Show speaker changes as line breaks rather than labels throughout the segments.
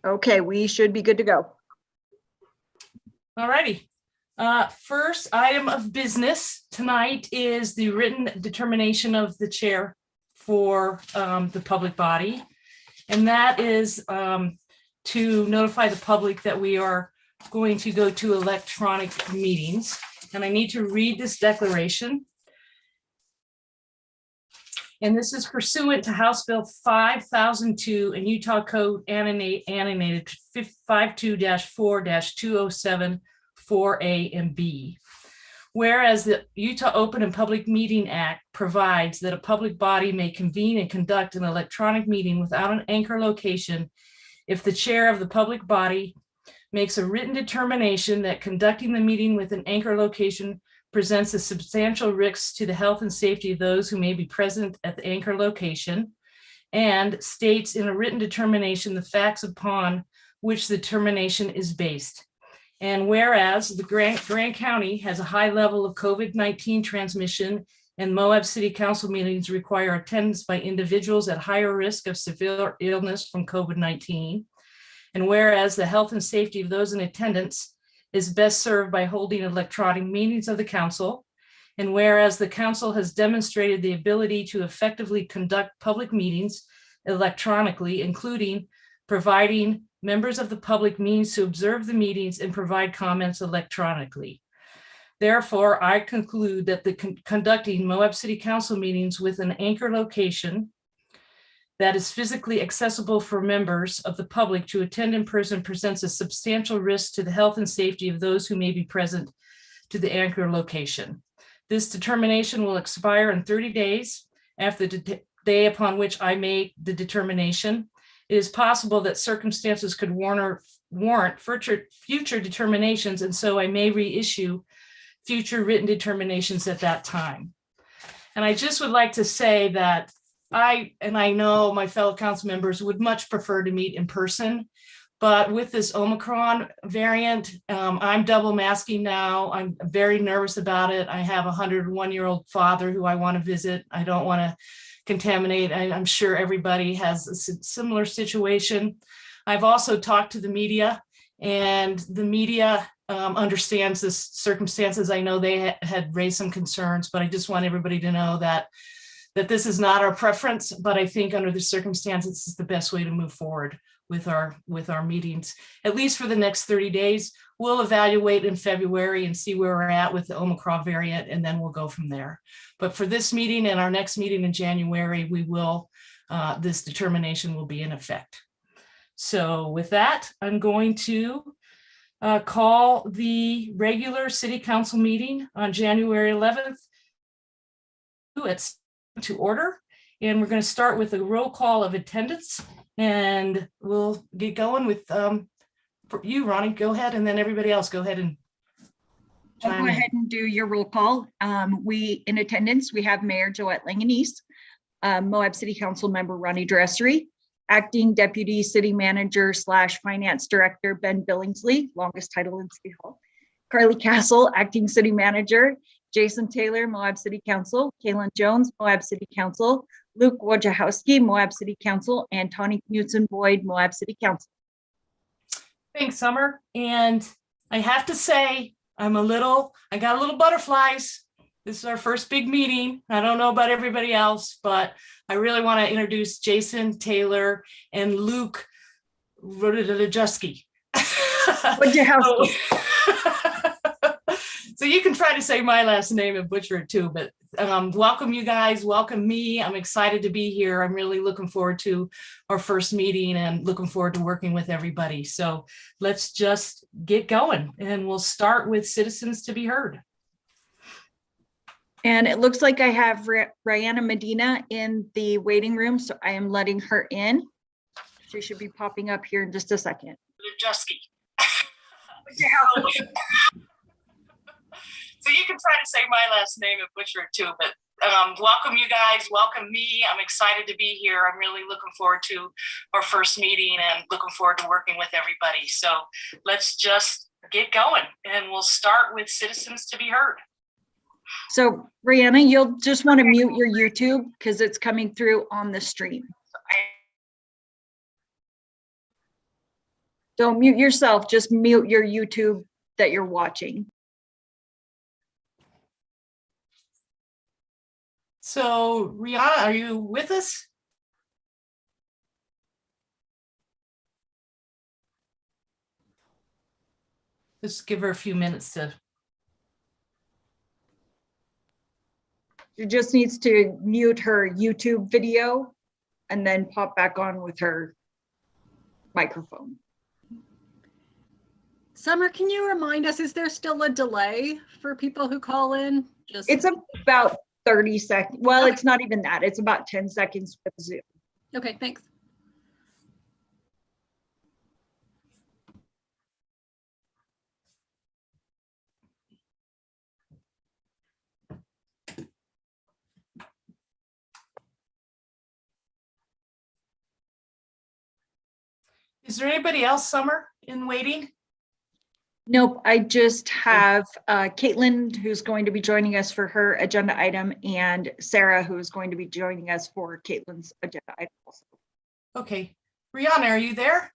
Okay, we should be good to go.
All righty. First item of business tonight is the written determination of the chair for the public body. And that is to notify the public that we are going to go to electronic meetings. And I need to read this declaration. And this is pursuant to House Bill 5002 and Utah Code annotated 52-4-207 4A and B. Whereas the Utah Open and Public Meeting Act provides that a public body may convene and conduct an electronic meeting without an anchor location if the chair of the public body makes a written determination that conducting the meeting with an anchor location presents a substantial risk to the health and safety of those who may be present at the anchor location, and states in a written determination the facts upon which the determination is based. And whereas the Grant County has a high level of COVID-19 transmission and Moab City Council meetings require attendance by individuals at higher risk of severe illness from COVID-19. And whereas the health and safety of those in attendance is best served by holding electronic meetings of the council. And whereas the council has demonstrated the ability to effectively conduct public meetings electronically, including providing members of the public means to observe the meetings and provide comments electronically. Therefore, I conclude that conducting Moab City Council meetings with an anchor location that is physically accessible for members of the public to attend in person presents a substantial risk to the health and safety of those who may be present to the anchor location. This determination will expire in 30 days after the day upon which I make the determination. It is possible that circumstances could warrant future determinations, and so I may reissue future written determinations at that time. And I just would like to say that I know my fellow council members would much prefer to meet in person, but with this Omicron variant, I'm double masking now. I'm very nervous about it. I have a 101-year-old father who I want to visit. I don't want to contaminate. I'm sure everybody has a similar situation. I've also talked to the media, and the media understands this circumstances. I know they had raised some concerns, but I just want everybody to know that this is not our preference, but I think under the circumstances, this is the best way to move forward with our meetings, at least for the next 30 days. We'll evaluate in February and see where we're at with the Omicron variant, and then we'll go from there. But for this meeting and our next meeting in January, this determination will be in effect. So with that, I'm going to call the regular city council meeting on January 11th to order, and we're going to start with a roll call of attendance, and we'll get going with you, Ronnie. Go ahead, and then everybody else go ahead and
I'll go ahead and do your roll call. We in attendance, we have Mayor Joette Langanese, Moab City Council member Ronnie Dressery, Acting Deputy City Manager / Finance Director Ben Billingsley, longest title in City Hall, Carly Castle, Acting City Manager, Jason Taylor, Moab City Council, Kaylin Jones, Moab City Council, Luke Wojciechowski, Moab City Council, and Tawny Knudsen Boyd, Moab City Council.
Thanks, Summer. And I have to say, I got a little butterflies. This is our first big meeting. I don't know about everybody else, but I really want to introduce Jason Taylor and Luke Wojciechowski. So you can try to say my last name and butcher it too, but welcome you guys, welcome me. I'm excited to be here. I'm really looking forward to our first meeting and looking forward to working with everybody. So let's just get going, and we'll start with citizens to be heard.
And it looks like I have Rihanna Medina in the waiting room, so I am letting her in. She should be popping up here in just a second.
So you can try to say my last name and butcher it too, but welcome you guys, welcome me. I'm excited to be here. I'm really looking forward to our first meeting and looking forward to working with everybody. So let's just get going, and we'll start with citizens to be heard.
So Rihanna, you'll just want to mute your YouTube because it's coming through on the stream. Don't mute yourself, just mute your YouTube that you're watching.
So Rihanna, are you with us? Just give her a few minutes to.
She just needs to mute her YouTube video and then pop back on with her microphone.
Summer, can you remind us, is there still a delay for people who call in?
It's about 30 seconds. Well,
Okay.
It's not even that. It's about 10 seconds with Zoom.
Okay, thanks.
Is there anybody else, Summer, in waiting?
Nope, I just have Caitlin, who's going to be joining us for her agenda item, and Sarah, who is going to be joining us for Caitlin's agenda item also.
Okay. Rihanna, are you there?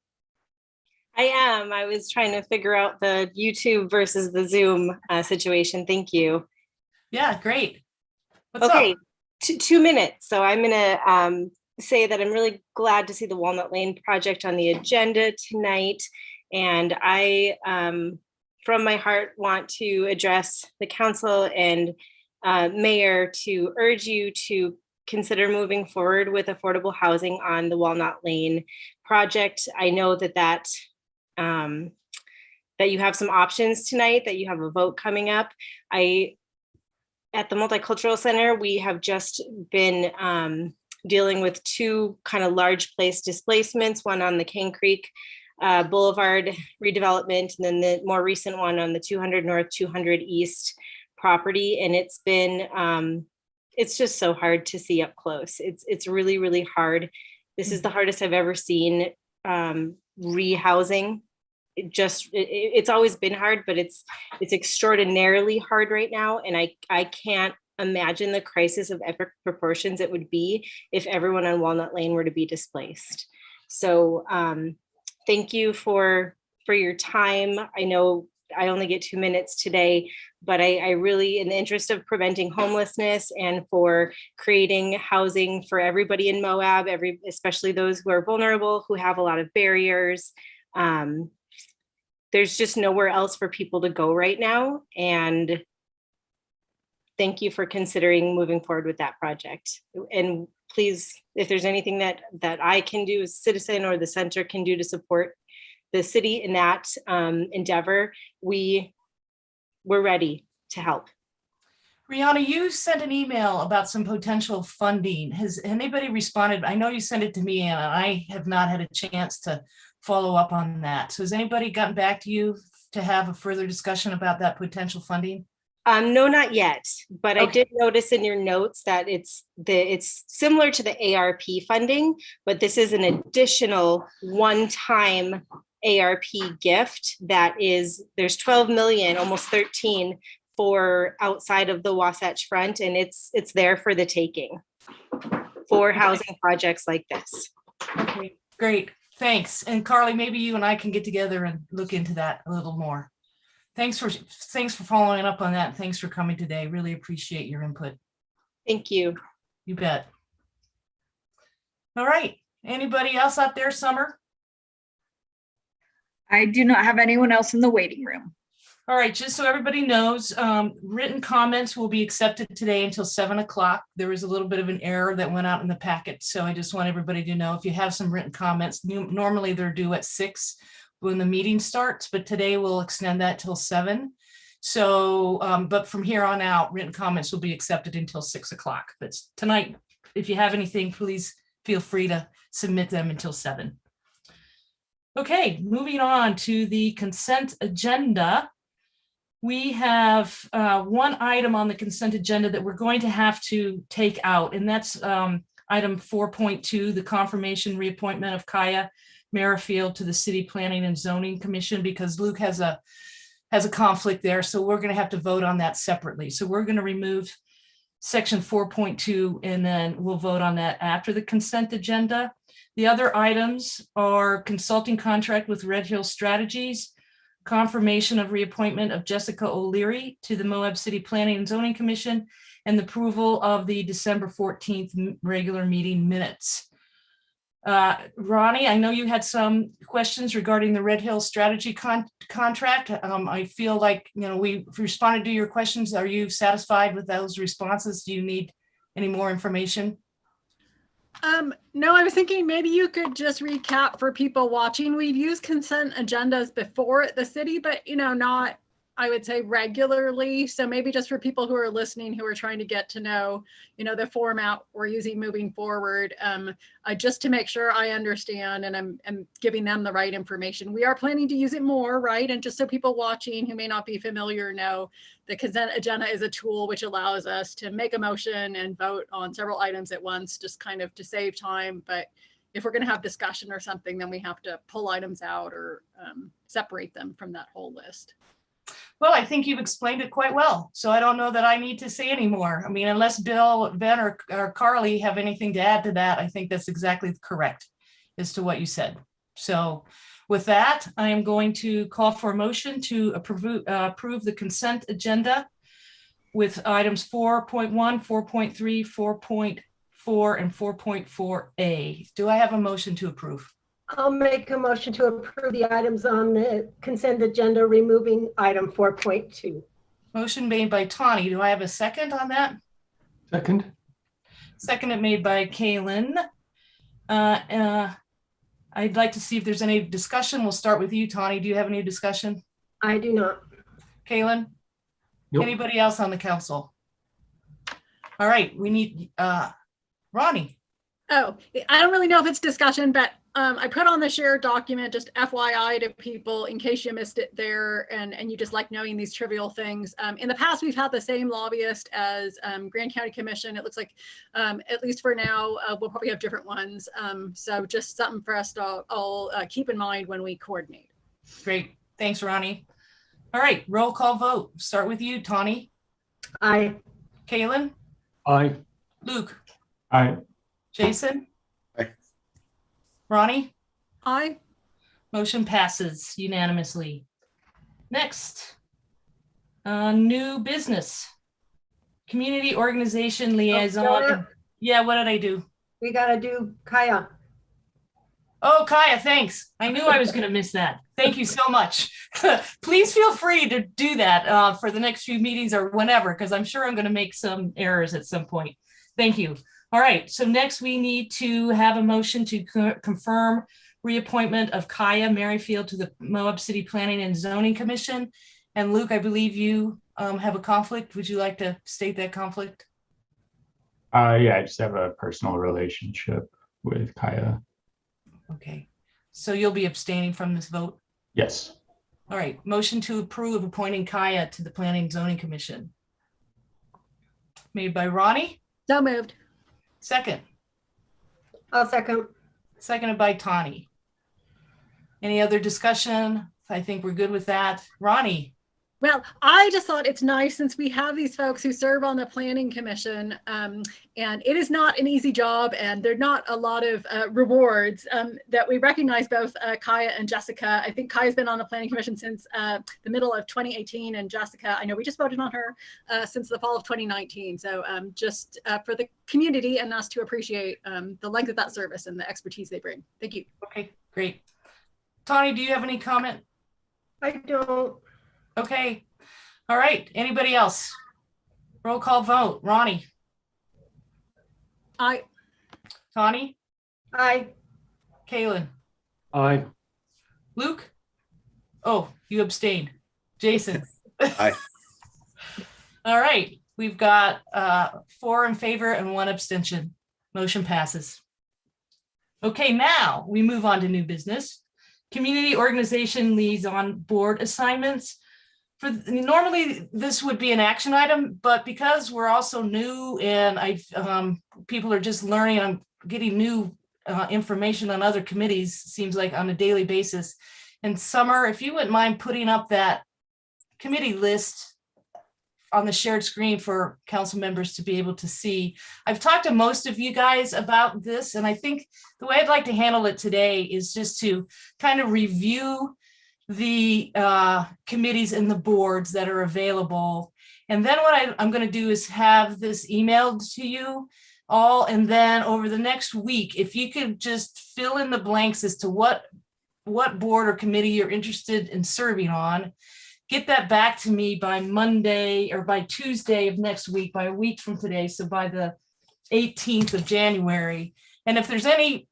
I am. I was trying to figure out the YouTube versus the Zoom situation. Thank you.
Yeah, great. What's
Okay,
up?
2 minutes. So I'm going to say that I'm really glad to see the Walnut Lane project on the agenda tonight. And I, from my heart, want to address the council and mayor to urge you to consider moving forward with affordable housing on the Walnut Lane project. I know that you have some options tonight, that you have a vote coming up. At the Multicultural Center, we have just been dealing with two kind of large place displacements, one on the Cane Creek Boulevard redevelopment, and then the more recent one on the 200 North, 200 East property. And it's been, it's just so hard to see up close. It's really, really hard. This is the hardest I've ever seen rehousing. It's always been hard, but it's extraordinarily hard right now. And I can't imagine the crisis of epic proportions it would be if everyone on Walnut Lane were to be displaced. So thank you for your time. I know I only get 2 minutes today, but I really, in the interest of preventing homelessness and for creating housing for everybody in Moab, especially those who are vulnerable, who have a lot of barriers, there's just nowhere else for people to go right now. And thank you for considering moving forward with that project. And please, if there's anything that I can do as a citizen or the center can do to support the city in that endeavor, we're ready to help.
Rihanna, you sent an email about some potential funding. Has anybody responded? I know you sent it to me, and I have not had a chance to follow up on that. So has anybody gotten back to you to have a further discussion about that potential funding?
No, not yet, but
Okay.
I did notice in your notes that it's similar to the ARP funding, but this is an additional one-time ARP gift that there's 12 million, almost 13 for outside of the Wasatch Front, and it's there for the taking for housing projects like this.
Okay, great. Thanks. And Carly, maybe you and I can get together and look into that a little more. Thanks for following up on that. Thanks for coming today. Really appreciate your input.
Thank you.
You bet. All right. Anybody else out there, Summer?
I do not have anyone else in the waiting room.
All right, just so everybody knows, written comments will be accepted today until 7 o'clock. There was a little bit of an error that went out in the packet, so I just want everybody to know if you have some written comments, normally they're due at 6 when the meeting starts, but today we'll extend that till 7. So, but from here on out, written comments will be accepted until 6 o'clock. But tonight, if you have anything, please feel free to submit them until 7. Okay, moving on to the consent agenda. We have one item on the consent agenda that we're going to have to take out, and that's item 4.2, the confirmation reappointment of Kaya Merrifield to the City Planning and Zoning Commission, because Luke has a conflict there, so we're going to have to vote on that separately. So we're going to remove section 4.2, and then we'll vote on that after the consent agenda. The other items are consulting contract with Red Hill Strategies, confirmation of reappointment of Jessica O'Leary to the Moab City Planning and Zoning Commission, and the approval of the December 14th regular meeting minutes. Ronnie, I know you had some questions regarding the Red Hill Strategy contract. I feel like, we responded to your questions. Are you satisfied with those responses? Do you need any more information?
No, I was thinking maybe you could just recap for people watching. We've used consent agendas before at the city, but not, I would say, regularly. So maybe just for people who are listening, who are trying to get to know, the format we're using moving forward, just to make sure I understand and I'm giving them the right information. We are planning to use it more, right? And just so people watching who may not be familiar know, the consent agenda is a tool which allows us to make a motion and vote on several items at once, just kind of to save time. But if we're going to have discussion or something, then we have to pull items out or separate them from that whole list.
Well, I think you've explained it quite well, so I don't know that I need to say any more. I mean, unless Bill, Ben, or Carly have anything to add to that, I think that's exactly correct as to what you said. So with that, I am going to call for a motion to approve the consent agenda with items 4.1, 4.3, 4.4, and 4.4a. Do I have a motion to approve?
I'll make a motion to approve the items on the consent agenda, removing item 4.2.
Motion made by Tawny. Do I have a second on that?
Second.
Seconded made by Kaylin. I'd like to see if there's any discussion. We'll start with you, Tawny. Do you have any discussion?
I do not.
Kaylin?
Nope.
Anybody else on the council? All right, we need Ronnie.
Oh, I don't really know if it's discussion, but I put on the shared document, just FYI to people in case you missed it there and you just like knowing these trivial things. In the past, we've had the same lobbyist as Grand County Commission. It looks like, at least for now, we'll probably have different ones. So just something for us to all keep in mind when we coordinate.
Great, thanks, Ronnie. All right, roll call vote. Start with you, Tawny.
Aye.
Kaylin?
Aye.
Luke?
Aye.
Jason?
Aye.
Ronnie?
Aye.
Motion passes unanimously. Next, new business. Community organization liaison.
Donna,
Yeah, what did I do?
we gotta do Kaya.
Oh, Kaya, thanks. I knew I was going to miss that. Thank you so much. Please feel free to do that for the next few meetings or whenever, because I'm sure I'm going to make some errors at some point. Thank you. All right, so next we need to have a motion to confirm reappointment of Kaya Merrifield to the Moab City Planning and Zoning Commission. And Luke, I believe you have a conflict. Would you like to state that conflict?
Yeah, I just have a personal relationship with Kaya.
Okay, so you'll be abstaining from this vote?
Yes.
All right, motion to approve appointing Kaya to the Planning and Zoning Commission. Made by Ronnie,
So moved.
second.
I'll second.
Seconded by Tawny. Any other discussion? I think we're good with that. Ronnie?
Well, I just thought it's nice since we have these folks who serve on the Planning Commission, and it is not an easy job and there are not a lot of rewards, that we recognize both Kaya and Jessica. I think Kaya's been on the Planning Commission since the middle of 2018, and Jessica, I know we just voted on her since the fall of 2019. So just for the community and us to appreciate the length of that service and the expertise they bring. Thank you.
Okay, great. Tawny, do you have any comment?
I don't.
Okay. All right. Anybody else? Roll call vote. Ronnie?
Aye.
Tawny?
Aye.
Kaylin?
Aye.
Luke? Oh, you abstained. Jason?
Aye.
All right. We've got 4 in favor and 1 abstention. Motion passes. Okay, now we move on to new business. Community organization liaison board assignments. Normally this would be an action item, but because we're also new and people are just learning, I'm getting new information on other committees, seems like on a daily basis. And Summer, if you wouldn't mind putting up that committee list on the shared screen for council members to be able to see. I've talked to most of you guys about this, and I think the way I'd like to handle it today is just to kind of review the committees and the boards that are available. And then what I'm going to do is have this emailed to you all. And then over the next week, if you could just fill in the blanks as to what board or committee you're interested in serving on, get that back to me by Monday or by Tuesday of next week, by a week from today. So by the 18th of January. And if there's any,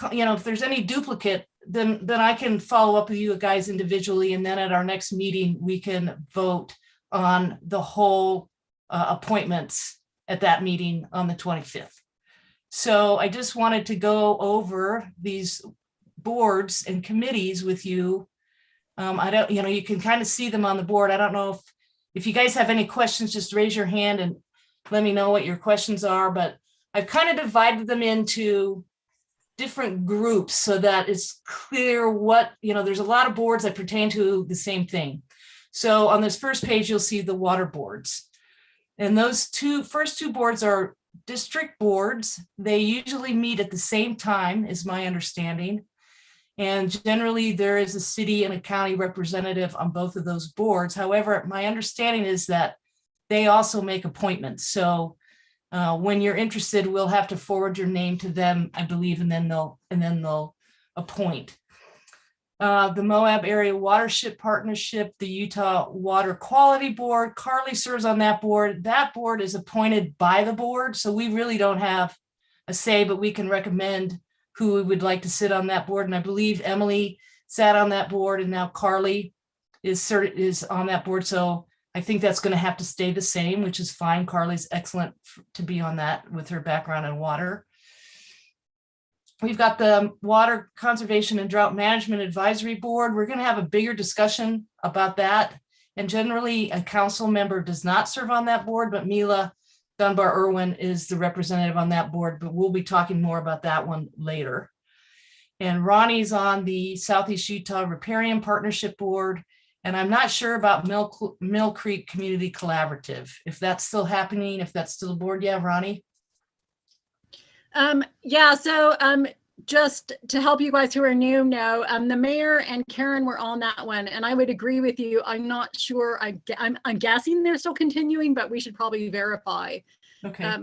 if there's any duplicate, then I can follow up with you guys individually. And then at our next meeting, we can vote on the whole appointments at that meeting on the 25th. So I just wanted to go over these boards and committees with you. I don't, you can kind of see them on the board. I don't know if you guys have any questions, just raise your hand and let me know what your questions are. But I've kind of divided them into different groups so that it's clear what, there's a lot of boards that pertain to the same thing. So on this first page, you'll see the water boards. And those first two boards are district boards. They usually meet at the same time, is my understanding. And generally there is a city and a county representative on both of those boards. However, my understanding is that they also make appointments. So when you're interested, we'll have to forward your name to them, I believe, and then they'll appoint. The Moab Area Watershed Partnership, the Utah Water Quality Board. Carly serves on that board. That board is appointed by the board, so we really don't have a say, but we can recommend who we would like to sit on that board. And I believe Emily sat on that board, and now Carly is on that board. So I think that's going to have to stay the same, which is fine. Carly's excellent to be on that with her background in water. We've got the Water Conservation and Drought Management Advisory Board. We're going to have a bigger discussion about that. And generally, a council member does not serve on that board, but Mila Dunbar-Irwin is the representative on that board, but we'll be talking more about that one later. And Ronnie's on the Southeast Utah Riparian Partnership Board. And I'm not sure about Mill Creek Community Collaborative, if that's still happening, if that's still a board. Yeah, Ronnie?
Yeah, so just to help you guys who are new know, the mayor and Karen were on that one, and I would agree with you. I'm not sure. I'm guessing they're still continuing, but we should probably verify.
Okay.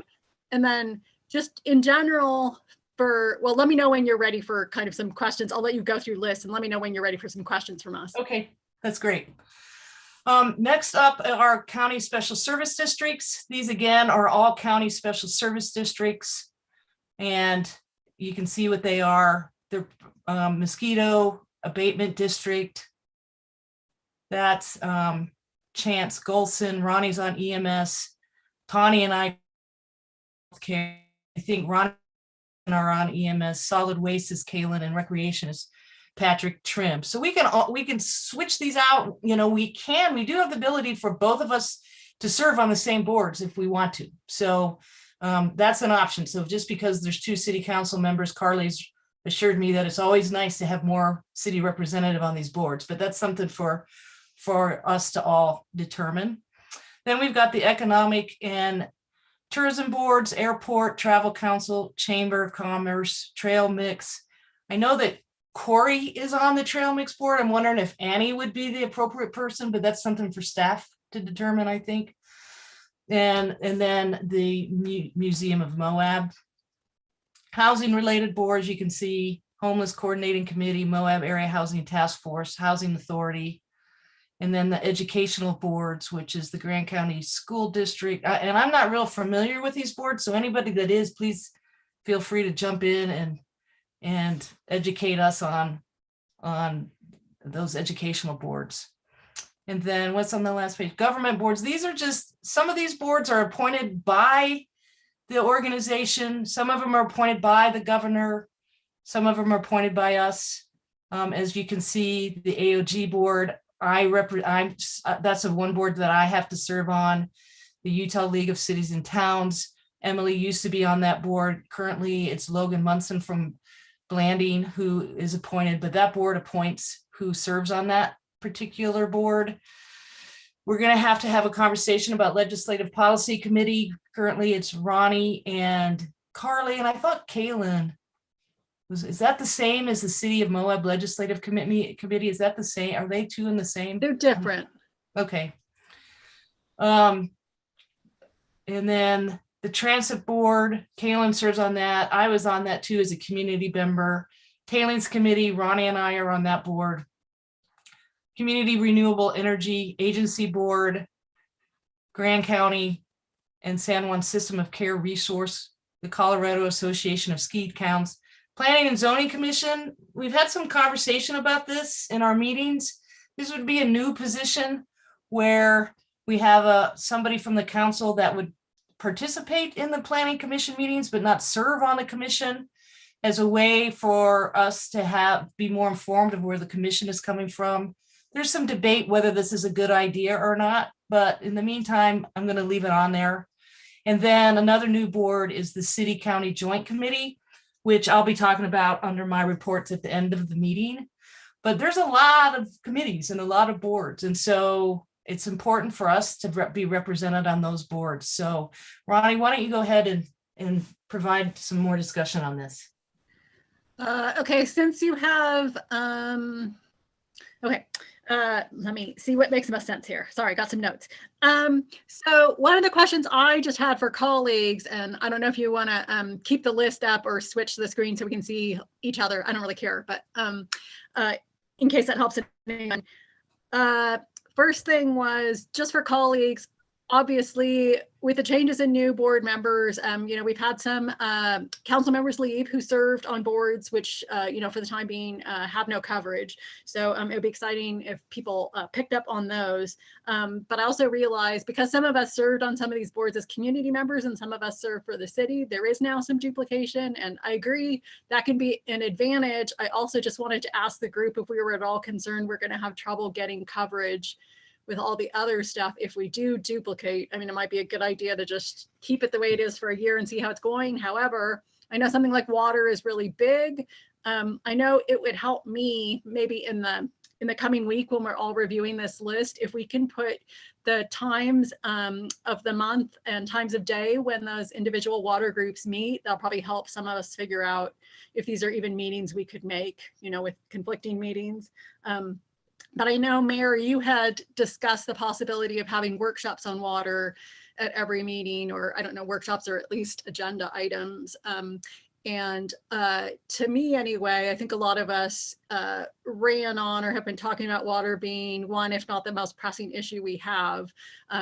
And then just in general well, let me know when you're ready for kind of some questions. I'll let you go through lists and let me know when you're ready for some questions from us.
Okay, that's great. Next up are county special service districts. These again are all county special service districts. And you can see what they are. They're mosquito abatement district. That's Chance Golson. Ronnie's on EMS. Tawny and I think Ronnie are on EMS. Solid waste is Kaylin, and recreation is Patrick Trim. So we can switch these out. We do have the ability for both of us to serve on the same boards if we want to. So that's an option. So just because there's two city council members, Carly's assured me that it's always nice to have more city representative on these boards, but that's something for us to all determine. Then we've got the economic and tourism boards, airport, travel council, chamber of commerce, trail mix. I know that Corey is on the trail mix board. I'm wondering if Annie would be the appropriate person, but that's something for staff to determine, I think. And then the Museum of Moab. Housing related boards, you can see Homeless Coordinating Committee, Moab Area Housing Task Force, Housing Authority, and then the educational boards, which is the Grand County School District. And I'm not real familiar with these boards, so anybody that is, please feel free to jump in and educate us on those educational boards. And then what's on the last page? Government boards. These are just, some of these boards are appointed by the organization. Some of them are appointed by the governor. Some of them are appointed by us. As you can see, the AOG board, that's the one board that I have to serve on. The Utah League of Cities and Towns. Emily used to be on that board. Currently, it's Logan Munson from Blanding who is appointed, but that board appoints who serves on that particular board. We're going to have a conversation about Legislative Policy Committee. Currently, it's Ronnie and Carly, and I thought Kaylin is that the same as the City of Moab Legislative Committee? Is that the same? Are they two in the same?
They're different.
Okay. And then the Transit Board, Kaylin serves on that. I was on that too as a community member. Tailings Committee, Ronnie and I are on that board. Community Renewable Energy Agency Board, Grand County and San Juan System of Care Resource, the Colorado Association of Ski Towns. Planning and Zoning Commission, we've had some conversation about this in our meetings. This would be a new position where we have somebody from the council that would participate in the Planning Commission meetings, but not serve on the commission, as a way for us to be more informed of where the commission is coming from. There's some debate whether this is a good idea or not, but in the meantime, I'm going to leave it on there. And then another new board is the City County Joint Committee, which I'll be talking about under my reports at the end of the meeting. But there's a lot of committees and a lot of boards. And so it's important for us to be represented on those boards. So Ronnie, why don't you go ahead and provide some more discussion on this?
Okay, since you have, let me see what makes the most sense here. Sorry, I got some notes. So one of the questions I just had for colleagues, and I don't know if you want to keep the list up or switch the screen so we can see each other. I don't really care, but in case that helps anyone. First thing was just for colleagues, obviously with the changes in new board members, we've had some council members leave who served on boards, which, for the time being have no coverage. So it would be exciting if people picked up on those. But I also realized because some of us served on some of these boards as community members and some of us served for the city, there is now some duplication. And I agree that can be an advantage. I also just wanted to ask the group if we were at all concerned we're going to have trouble getting coverage with all the other stuff if we do duplicate. I mean, it might be a good idea to just keep it the way it is for a year and see how it's going. However, I know something like water is really big. I know it would help me maybe in the coming week when we're all reviewing this list, if we can put the times of the month and times of day when those individual water groups meet, that'll probably help some of us figure out if these are even meetings we could make, with conflicting meetings. But I know, Mayor, you had discussed the possibility of having workshops on water at every meeting, or I don't know, workshops or at least agenda items. And to me anyway, I think a lot of us ran on or have been talking about water being one, if not the most pressing issue we have.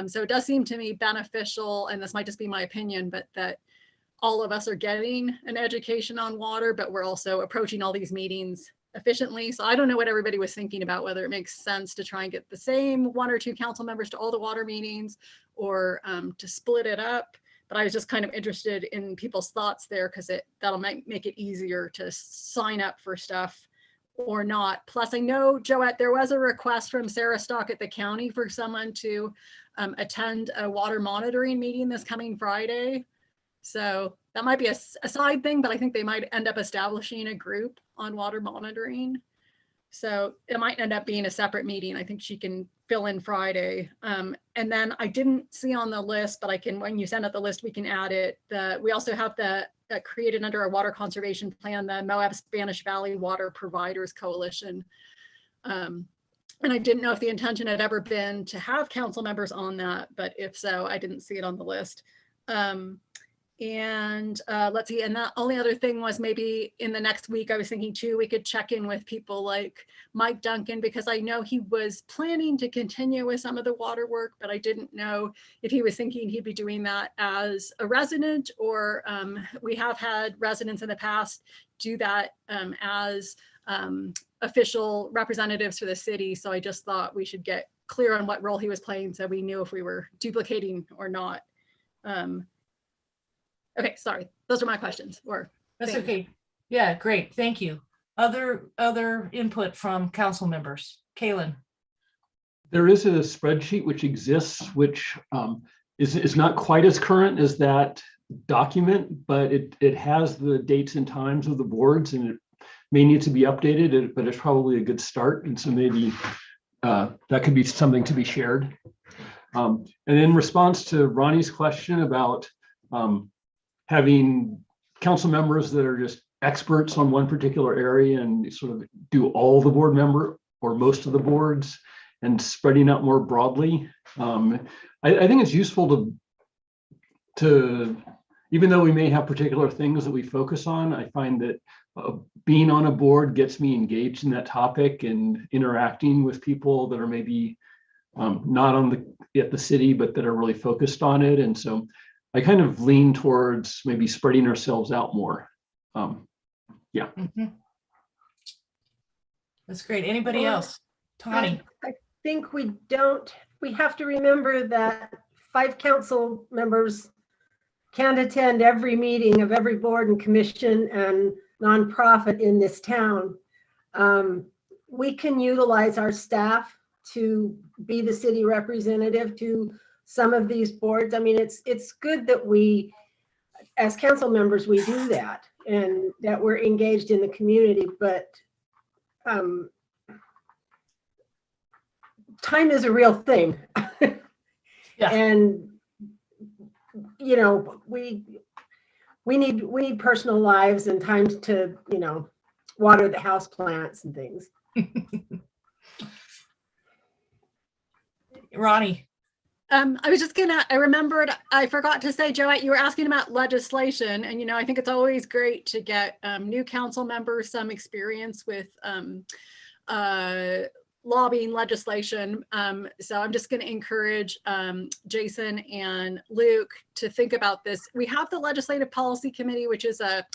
So it does seem to me beneficial, and this might just be my opinion, but that all of us are getting an education on water, but we're also approaching all these meetings efficiently. So I don't know what everybody was thinking about, whether it makes sense to try and get the same one or two council members to all the water meetings or to split it up. But I was just kind of interested in people's thoughts there because that'll make it easier to sign up for stuff or not. Plus, I know, Joette, there was a request from Sarah Stock at the county for someone to attend a water monitoring meeting this coming Friday. So that might be a side thing, but I think they might end up establishing a group on water monitoring. So it might end up being a separate meeting. I think she can fill in Friday. And then I didn't see on the list, but when you send out the list, we can add it. We also have created under our water conservation plan, the Moab Spanish Valley Water Providers Coalition. And I didn't know if the intention had ever been to have council members on that, but if so, I didn't see it on the list. And let's see, and the only other thing was maybe in the next week, I was thinking too, we could check in with people like Mike Duncan, because I know he was planning to continue with some of the water work, but I didn't know if he was thinking he'd be doing that as a resident, or we have had residents in the past do that as official representatives for the city. So I just thought we should get clear on what role he was playing so we knew if we were duplicating or not. Okay, sorry, those are my questions.
That's okay. Yeah, great, thank you. Other input from council members. Kaylin.
There is a spreadsheet which exists, which is not quite as current as that document, but it has the dates and times of the boards, and it may need to be updated, but it's probably a good start. And so maybe that could be something to be shared. And in response to Ronnie's question about having council members that are just experts on one particular area and sort of do all the board member or most of the boards and spreading out more broadly, I think it's useful to even though we may have particular things that we focus on, I find that being on a board gets me engaged in that topic and interacting with people that are maybe not at the city, but that are really focused on it. And so I kind of lean towards maybe spreading ourselves out more. Yeah.
Mhm. That's great. Anybody else? Tawny.
I think we have to remember that 5 council members can't attend every meeting of every board and commission and nonprofit in this town. We can utilize our staff to be the city representative to some of these boards. I mean, it's good that we, as council members, we do that and that we're engaged in the community, but time is a real thing.
Yeah.
And you know, we need personal lives and time to, you know, water the house plants and things.
Ronnie.
I was just I remembered, I forgot to say, Joette, you were asking about legislation, and you know, I think it's always great to get new council members some experience with lobbying legislation. So I'm just going to encourage Jason and Luke to think about this. We have the Legislative Policy Committee, which is a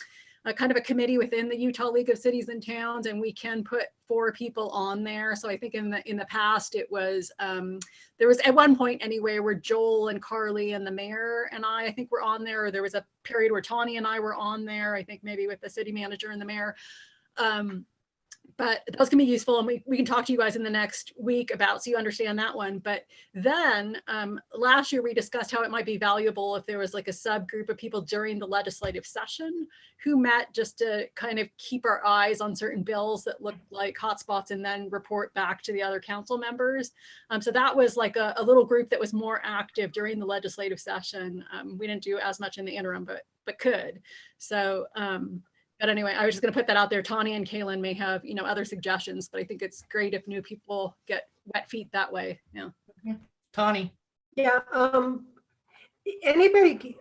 kind of a committee within the Utah League of Cities and Towns, and we can put 4 people on there. So I think in the past it was there was at one point anyway where Joel and Carly and the mayor and I think were on there. Or there was a period where Tawny and I were on there. I think maybe with the city manager and the mayor. But those can be useful, and we can talk to you guys in the next week about, so you understand that one. But then last year we discussed how it might be valuable if there was like a subgroup of people during the legislative session who met just to kind of keep our eyes on certain bills that looked like hotspots and then report back to the other council members. So that was like a little group that was more active during the legislative session. We didn't do as much in the interim, but could. So but anyway, I was just going to put that out there. Tawny and Kaylin may have, you know, other suggestions, but I think it's great if new people get wet feet that way. Yeah.
Tawny.
Yeah. Anybody,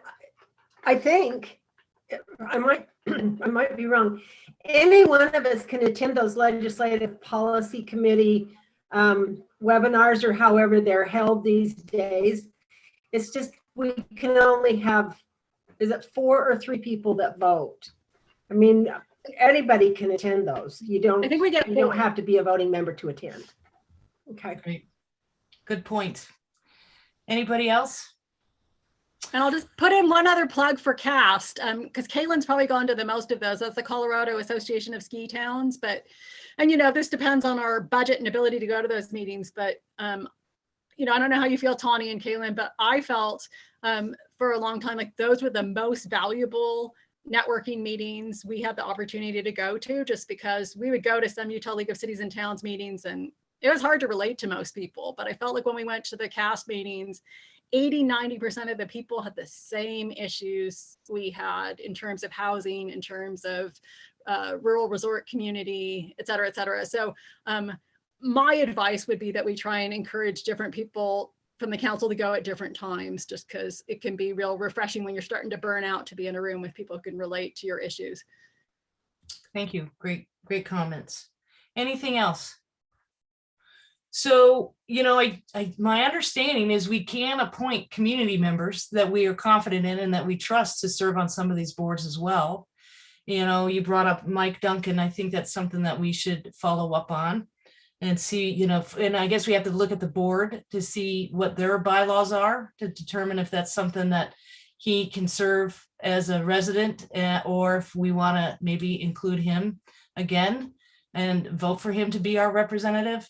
I think, I might be wrong. Any one of us can attend those Legislative Policy Committee webinars or however they're held these days. It's just, we can only have, is it 4 or 3 people that vote? I mean, anybody can attend those. You don't have to be a voting member to attend. Okay.
Great. Good point. Anybody else?
And I'll just put in one other plug for CAST, because Kaylin's probably gone to the most of those. That's the Colorado Association of Ski Towns. And you know, this depends on our budget and ability to go to those meetings. But you know, I don't know how you feel, Tawny and Kaylin, but I felt for a long time like those were the most valuable networking meetings we had the opportunity to go to, just because we would go to some Utah League of Cities and Towns meetings and it was hard to relate to most people. But I felt like when we went to the CAST meetings, 80–90% of the people had the same issues we had in terms of housing, in terms of rural resort community, et cetera, et cetera. So my advice would be that we try and encourage different people from the council to go at different times, just because it can be real refreshing when you're starting to burn out to be in a room with people who can relate to your issues.
Thank you. Great comments. Anything else? So, you know, my understanding is we can appoint community members that we are confident in and that we trust to serve on some of these boards as well. You know, you brought up Mike Duncan. I think that's something that we should follow up on and see, you know, and I guess we have to look at the board to see what their bylaws are to determine if that's something that he can serve as a resident, or if we want to maybe include him again and vote for him to be our representative.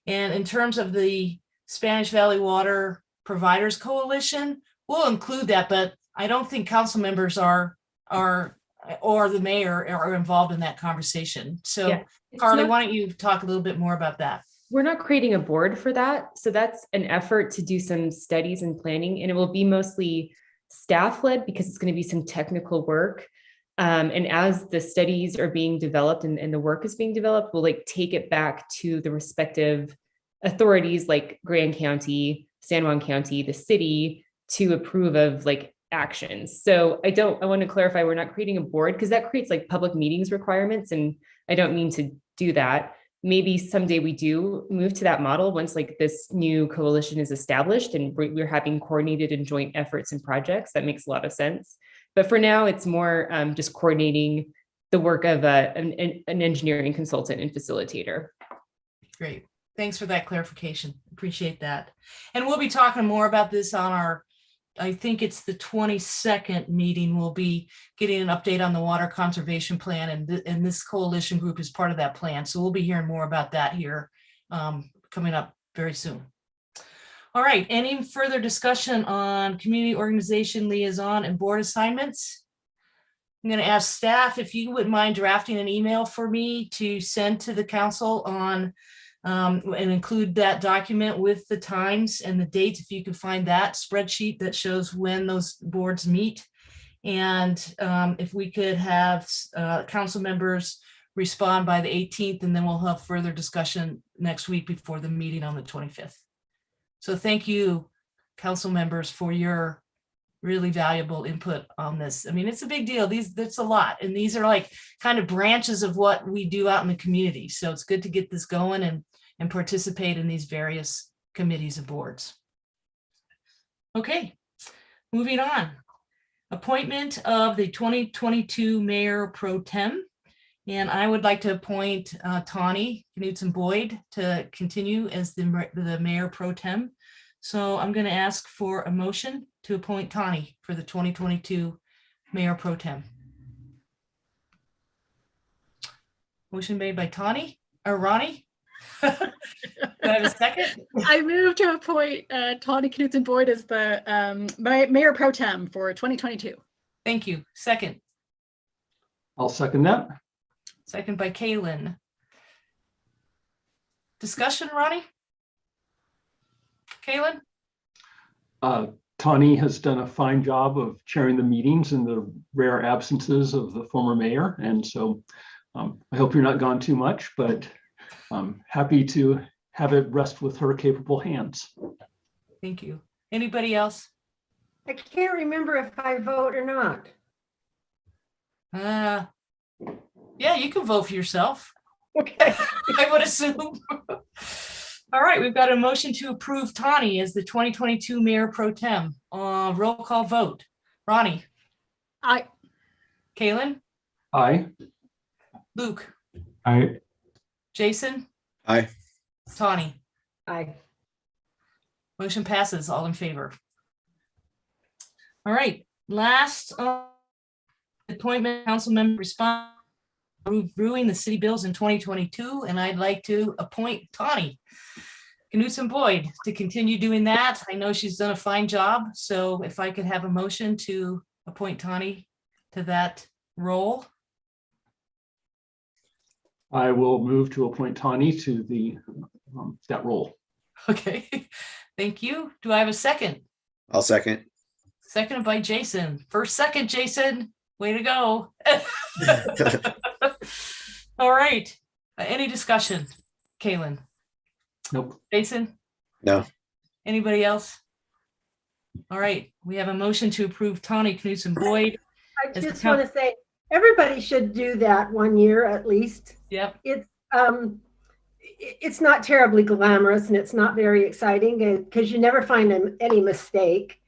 And in terms of the Spanish Valley Water Providers Coalition, we'll include that, but I don't think council members or the mayor are involved in that conversation. So yeah, Carly, why don't you talk a little bit more about that?
We're not creating a board for that. So that's an effort to do some studies and planning, and it will be mostly staff led because it's going to be some technical work. And as the studies are being developed and the work is being developed, we'll like take it back to the respective authorities like Grand County, San Juan County, the city to approve of like actions. So I want to clarify, we're not creating a board because that creates like public meetings requirements. And I don't mean to do that. Maybe someday we do move to that model once like this new coalition is established and we're having coordinated and joint efforts and projects. That makes a lot of sense. But for now, it's more just coordinating the work of an engineering consultant and facilitator.
Great. Thanks for that clarification. Appreciate that. And we'll be talking more about this on our, I think it's the 22nd meeting. We'll be getting an update on the water conservation plan, and this coalition group is part of that plan. So we'll be hearing more about that here coming up very soon. All right, any further discussion on community organization liaison and board assignments? I'm going to ask staff if you wouldn't mind drafting an email for me to send to the council on and include that document with the times and the dates, if you can find that spreadsheet that shows when those boards meet. And if we could have council members respond by the 18th, and then we'll have further discussion next week before the meeting on the 25th. So thank you, council members, for your really valuable input on this. I mean, it's a big deal. That's a lot. And these are like kind of branches of what we do out in the community. So it's good to get this going and participate in these various committees and boards. Okay, moving on. Appointment of the 2022 Mayor Pro Tem. And I would like to appoint Tawny Knudsen-Boyd to continue as the Mayor Pro Tem. So I'm going to ask for a motion to appoint Tawny for the 2022 Mayor Pro Tem. Motion made by Tawny or Ronnie. Do I have a second?
I move to appoint Tawny Knudsen-Boyd as the Mayor Pro Tem for 2022.
Thank you. Second.
I'll second that.
Second by Kaylin. Discussion, Ronnie? Kaylin?
Tawny has done a fine job of chairing the meetings in the rare absences of the former mayor. And so I hope you're not gone too much, but I'm happy to have it rest with her capable hands.
Thank you. Anybody else?
I can't remember if I vote or not.
Yeah, you can vote for yourself.
Okay.
I would assume. All right, we've got a motion to approve Tawny as the 2022 Mayor Pro Tem. Roll call vote. Ronnie?
Aye.
Kaylin?
Aye.
Luke?
I
Jason?
Aye.
Tawny?
Aye.
Motion passes, all in favor. All right, last appointment, council member response, reviewing the city bills in 2022, and I'd like to appoint Tawny Knudsen-Boyd to continue doing that. I know she's done a fine job, so if I could have a motion to appoint Tawny to that role.
I will move to appoint Tawny to the that role.
Okay, thank you. Do I have a second?
I'll second.
Seconded by Jason. First second, Jason. Way to go. All right. Any discussion? Kaylin?
Nope.
Jason?
No.
Anybody else? All right. We have a motion to approve Tawny Knudsen-Boyd.
I just want to say, everybody should do that 1 year at least.
Yep.
It's not terribly glamorous and it's not very exciting because you never find any mistake.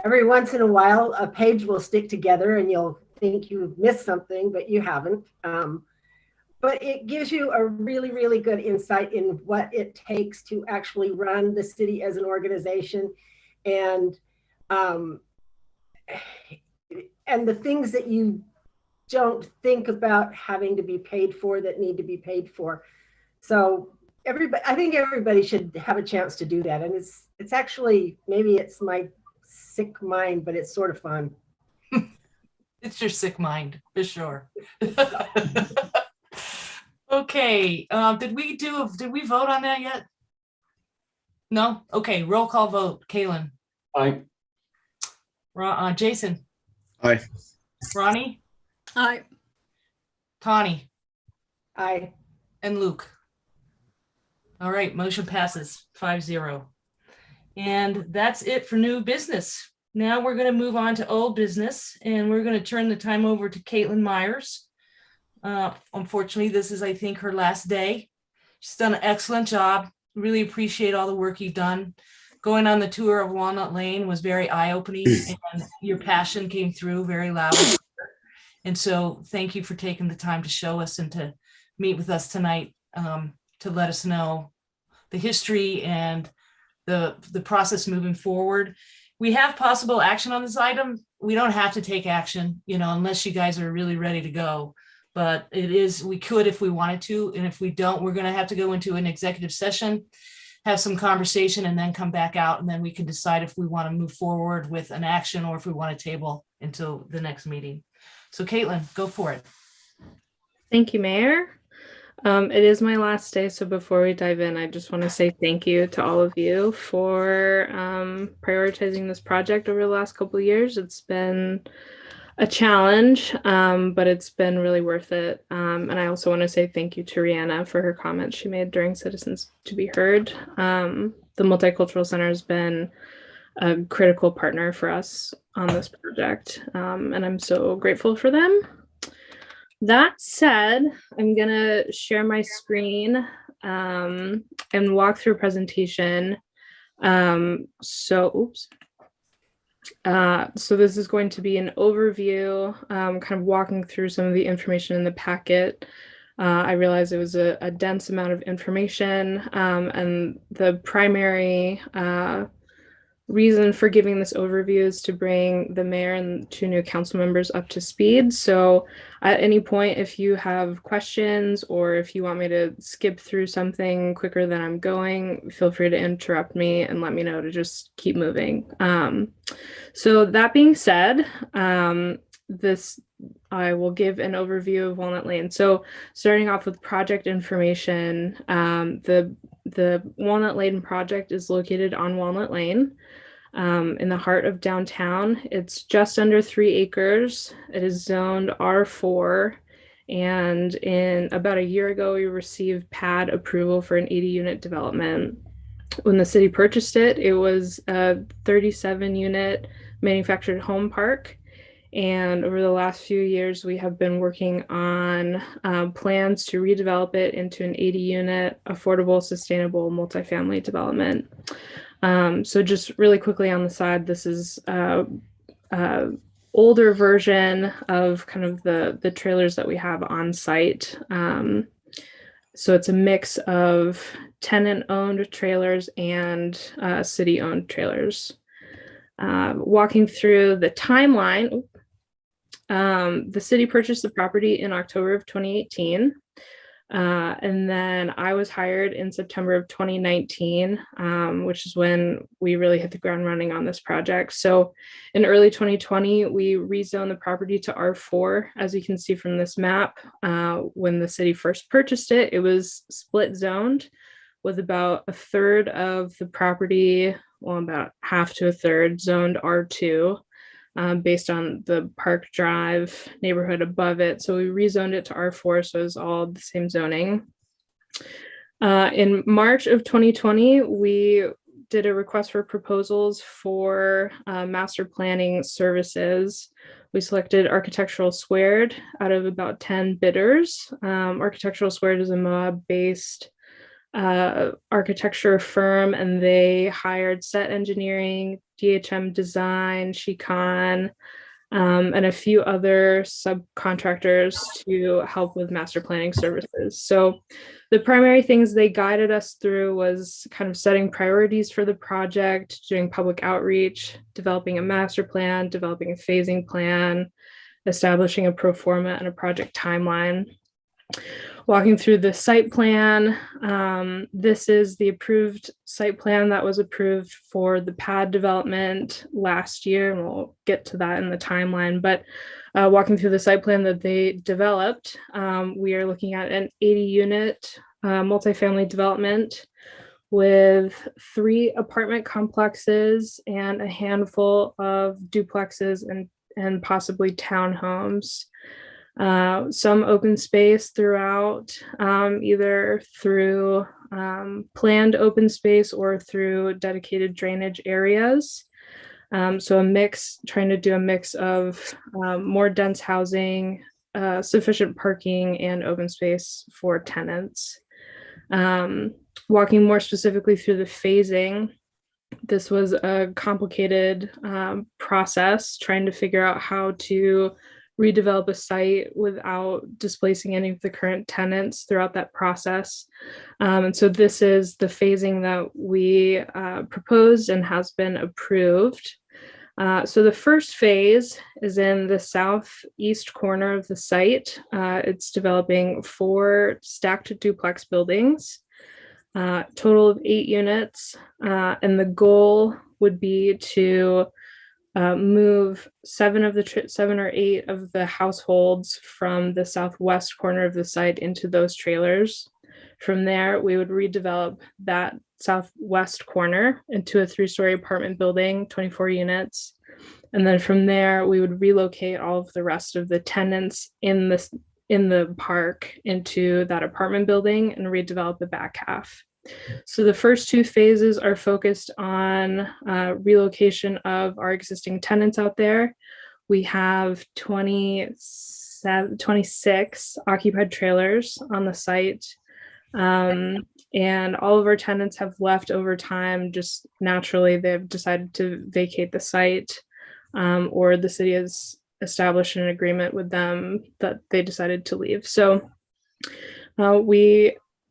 Every once in a while, a page will stick together and you'll think you've missed something, but you haven't. But it gives you a really, really good insight in what it takes to actually run the city as an organization, and the things that you don't think about having to be paid for that need to be paid for. So I think everybody should have a chance to do that. And it's actually, maybe it's my sick mind, but it's sort of fun.
It's your sick mind, for sure. Okay. Okay, did we vote on that yet? No? Okay, roll call vote. Kaylin,
Aye.
Jason,
Aye.
Ronnie,
Aye.
Tawny,
Aye.
and Luke. All right, motion passes 5-0. And that's it for new business. Now we're going to move on to old business, and we're going to turn the time over to Caitlin Myers. Unfortunately, this is, I think, her last day. She's done an excellent job. Really appreciate all the work you've done. Going on the tour of Walnut Lane was very eye-opening, and your passion came through very loud. And so thank you for taking the time to show us and to meet with us tonight, to let us know the history and the process moving forward. We have possible action on this item. We don't have to take action, unless you guys are really ready to go. But we could if we wanted to. And if we don't, we're going to have to go into an executive session, have some conversation, and then come back out. And then we can decide if we want to move forward with an action or if we want to table until the next meeting. So Caitlin, go for it.
Thank you, Mayor. It is my last day, so before we dive in, I just want to say thank you to all of you for prioritizing this project over the last couple of years. It's been a challenge, but it's been really worth it. And I also want to say thank you to Rihanna for her comments she made during Citizens to be Heard. The Multicultural Center has been a critical partner for us on this project, and I'm so grateful for them. That said, I'm gonna share my screen and walk through a presentation. So this is going to be an overview, kind of walking through some of the information in the packet. I realized it was a dense amount of information, and the primary reason for giving this overview is to bring the mayor and 2 new council members up to speed. So at any point, if you have questions or if you want me to skip through something quicker than I'm going, feel free to interrupt me and let me know to just keep moving. So that being said, I will give an overview of Walnut Lane. So starting off with project information, the Walnut Lane project is located on Walnut Lane in the heart of downtown. It's just under 3 acres. It is zoned R4. And in about a year ago, we received pad approval for an 80-unit development. When the city purchased it, it was a 37-unit manufactured home park. And over the last few years, we have been working on plans to redevelop it into an 80-unit affordable, sustainable multifamily development. So just really quickly on the side, this is an older version of kind of the trailers that we have on site. So it's a mix of tenant-owned trailers and city-owned trailers. Walking through the timeline, the city purchased the property in October of 2018. And then I was hired in September of 2019, which is when we really hit the ground running on this project. So in early 2020, we rezoned the property to R4. As you can see from this map, when the city first purchased it, it was split zoned with about a third of the property, well, about half to a third zoned R2. Based on the Park Drive neighborhood above it. So we rezoned it to R4, so it's all the same zoning. In March of 2020, we did a request for proposals for master planning services. We selected Architectural Squared out of about 10 bidders. Architectural Squared is a Moab-based architecture firm, and they hired Set Engineering, DHM Design, Chicon, and a few other subcontractors to help with master planning services. So the primary things they guided us through was kind of setting priorities for the project, doing public outreach, developing a master plan, developing a phasing plan, establishing a pro forma and a project timeline. Walking through the site plan, this is the approved site plan that was approved for the pad development last year, and we'll get to that in the timeline. But walking through the site plan that they developed, we are looking at an 80-unit multifamily development with 3 apartment complexes and a handful of duplexes and possibly townhomes. Some open space throughout, either through planned open space or through dedicated drainage areas. So a mix, trying to do a mix of more dense housing, sufficient parking, and open space for tenants. Walking more specifically through the phasing, this was a complicated process, trying to figure out how to redevelop a site without displacing any of the current tenants throughout that process. And so this is the phasing that we proposed and has been approved. So the first phase is in the southeast corner of the site. It's developing 4 stacked duplex buildings, total of 8 units. And the goal would be to move 7 or 8 of the households from the southwest corner of the site into those trailers. From there, we would redevelop that southwest corner into a 3-story apartment building, 24 units. And then from there, we would relocate all of the rest of the tenants in the park into that apartment building and redevelop the back half. So the first 2 phases are focused on relocation of our existing tenants out there. We have 26 occupied trailers on the site. And all of our tenants have left over time. Just naturally, they've decided to vacate the site, or the city has established an agreement with them that they decided to leave. So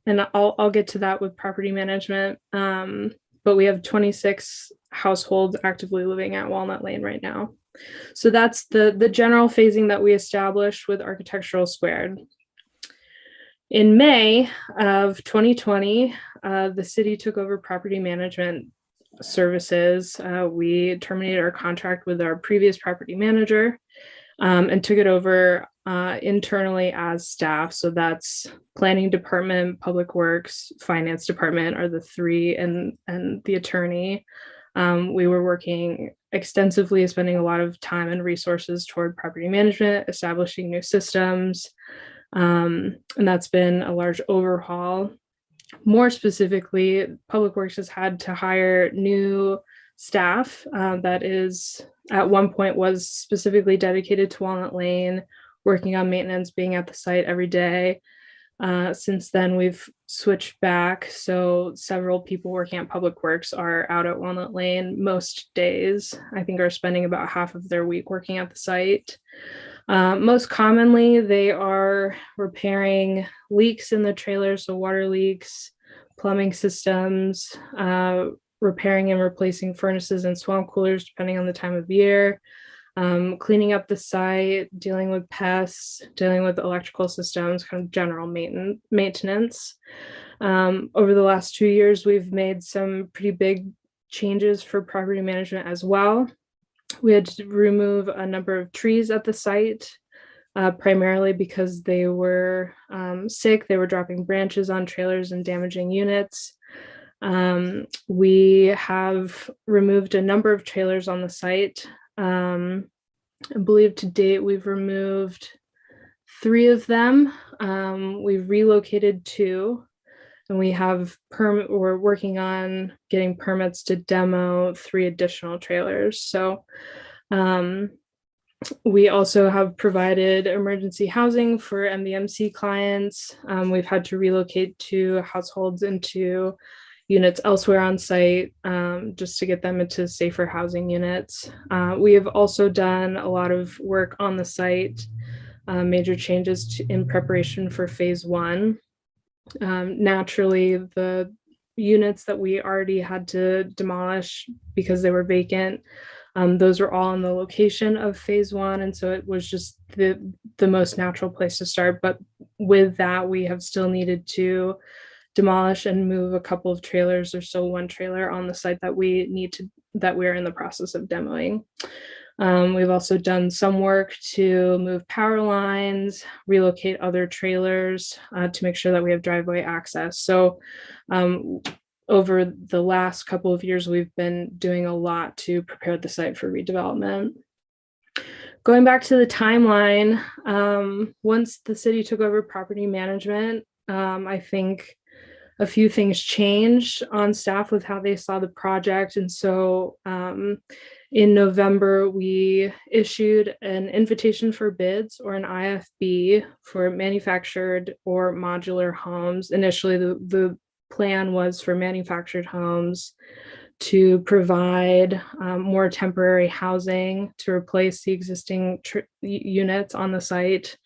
and I'll get to that with property management, but we have 26 households actively living at Walnut Lane right now. So that's the general phasing that we established with Architectural Squared. In May of 2020, the city took over property management services. We terminated our contract with our previous property manager and took it over internally as staff. So that's planning department, public works, finance department are the 3, and the attorney. We were working extensively, spending a lot of time and resources toward property management, establishing new systems. And that's been a large overhaul. More specifically, Public Works has had to hire new staff that is at one point was specifically dedicated to Walnut Lane, working on maintenance, being at the site every day. Since then, we've switched back. So several people working at Public Works are out at Walnut Lane most days. I think are spending about half of their week working at the site. Most commonly, they are repairing leaks in the trailer, so water leaks, plumbing systems, repairing and replacing furnaces and swamp coolers, depending on the time of year, cleaning up the site, dealing with pests, dealing with electrical systems, kind of general maintenance. Over the last 2 years, we've made some pretty big changes for property management as well. We had to remove a number of trees at the site, primarily because they were sick. They were dropping branches on trailers and damaging units. We have removed a number of trailers on the site. I believe to date we've removed 3 of them. We've relocated 2. And we have we're working on getting permits to demo 3 additional trailers. So we also have provided emergency housing for MBMC clients. We've had to relocate 2 households into units elsewhere on site just to get them into safer housing units. We have also done a lot of work on the site, major changes in preparation for phase 1. Naturally, the units that we already had to demolish because they were vacant, those were all in the location of phase 1, and so it was just the most natural place to start. But with that, we have still needed to demolish and move a couple of trailers. There's still one trailer on the site that we're in the process of demoing. We've also done some work to move power lines, relocate other trailers to make sure that we have driveway access. So over the last couple of years, we've been doing a lot to prepare the site for redevelopment. Going back to the timeline, once the city took over property management, I think a few things changed on staff with how they saw the project. And so in November, we issued an invitation for bids, or an IFB, for manufactured or modular homes. Initially, the plan was for manufactured homes to provide more temporary housing to replace the existing units on the site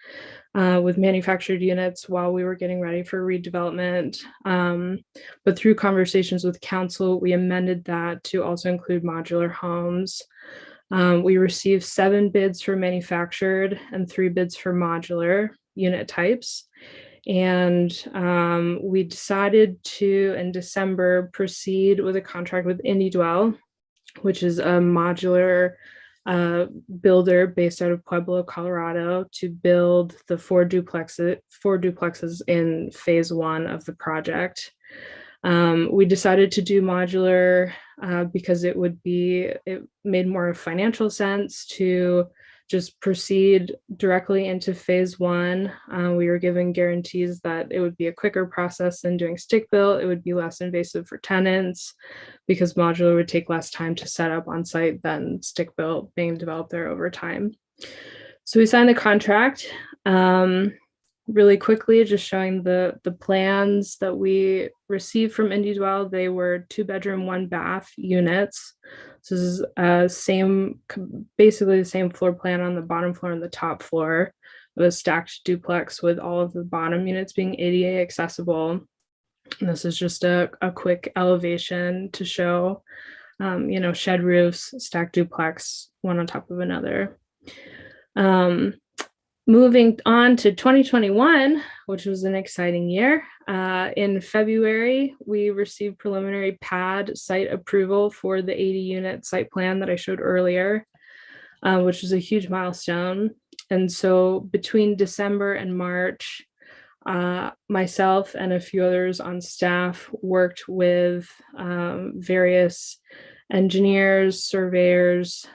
with manufactured units while we were getting ready for redevelopment. But through conversations with council, we amended that to also include modular homes. We received 7 bids for manufactured and 3 bids for modular unit types. And we decided to, in December, proceed with a contract with IndieDwell, which is a modular builder based out of Pueblo, Colorado, to build the 4 duplexes in phase 1 of the project. We decided to do modular because it made more financial sense to just proceed directly into phase 1. We were given guarantees that it would be a quicker process than doing stick built. It would be less invasive for tenants because modular would take less time to set up on site than stick built being developed there over time. So we signed the contract. Really quickly, just showing the plans that we received from IndieDwell. They were 2-bedroom, 1-bath units. So this is basically the same floor plan on the bottom floor and the top floor of a stacked duplex with all of the bottom units being ADA accessible. And this is just a quick elevation to show, shed roofs, stacked duplex, one on top of another. Moving on to 2021, which was an exciting year. In February, we received preliminary pad site approval for the 80-unit site plan that I showed earlier, which was a huge milestone. And so between December and March, myself and a few others on staff worked with various engineers, surveyors,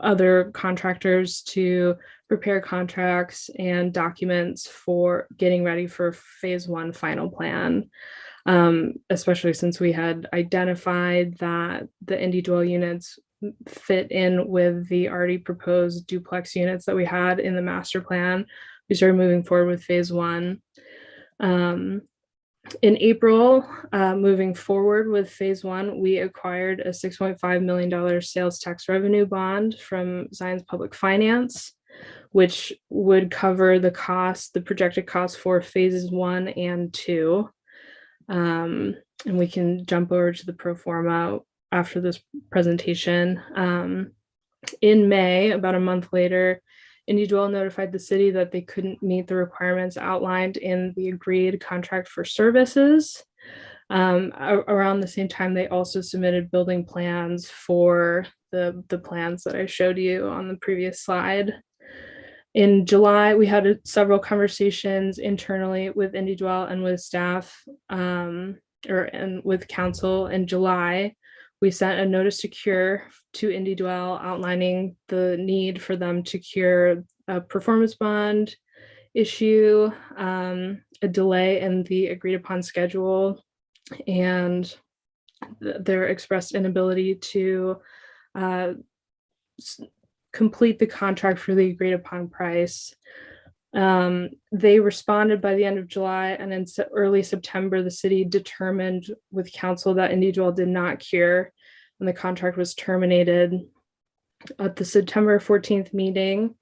other contractors to prepare contracts and documents for getting ready for phase 1 final plan, especially since we had identified that the IndieDwell units fit in with the already proposed duplex units that we had in the master plan. We started moving forward with phase 1. In April, moving forward with phase 1, we acquired a $6.5 million sales tax revenue bond from Zions Public Finance, which would cover the projected cost for phases 1 and 2. And we can jump over to the pro forma after this presentation. In May, about a month later, IndieDwell notified the city that they couldn't meet the requirements outlined in the agreed contract for services. Around the same time, they also submitted building plans for the plans that I showed you on the previous slide. In July, we had several conversations internally with IndieDwell and with staff and with council. In July, we sent a notice to cure to IndieDwell outlining the need for them to cure a performance bond issue, a delay in the agreed upon schedule, and their expressed inability to complete the contract for the agreed upon price. They responded by the end of July, and in early September, the city determined with council that IndieDwell did not cure, and the contract was terminated. At the September 14th meeting,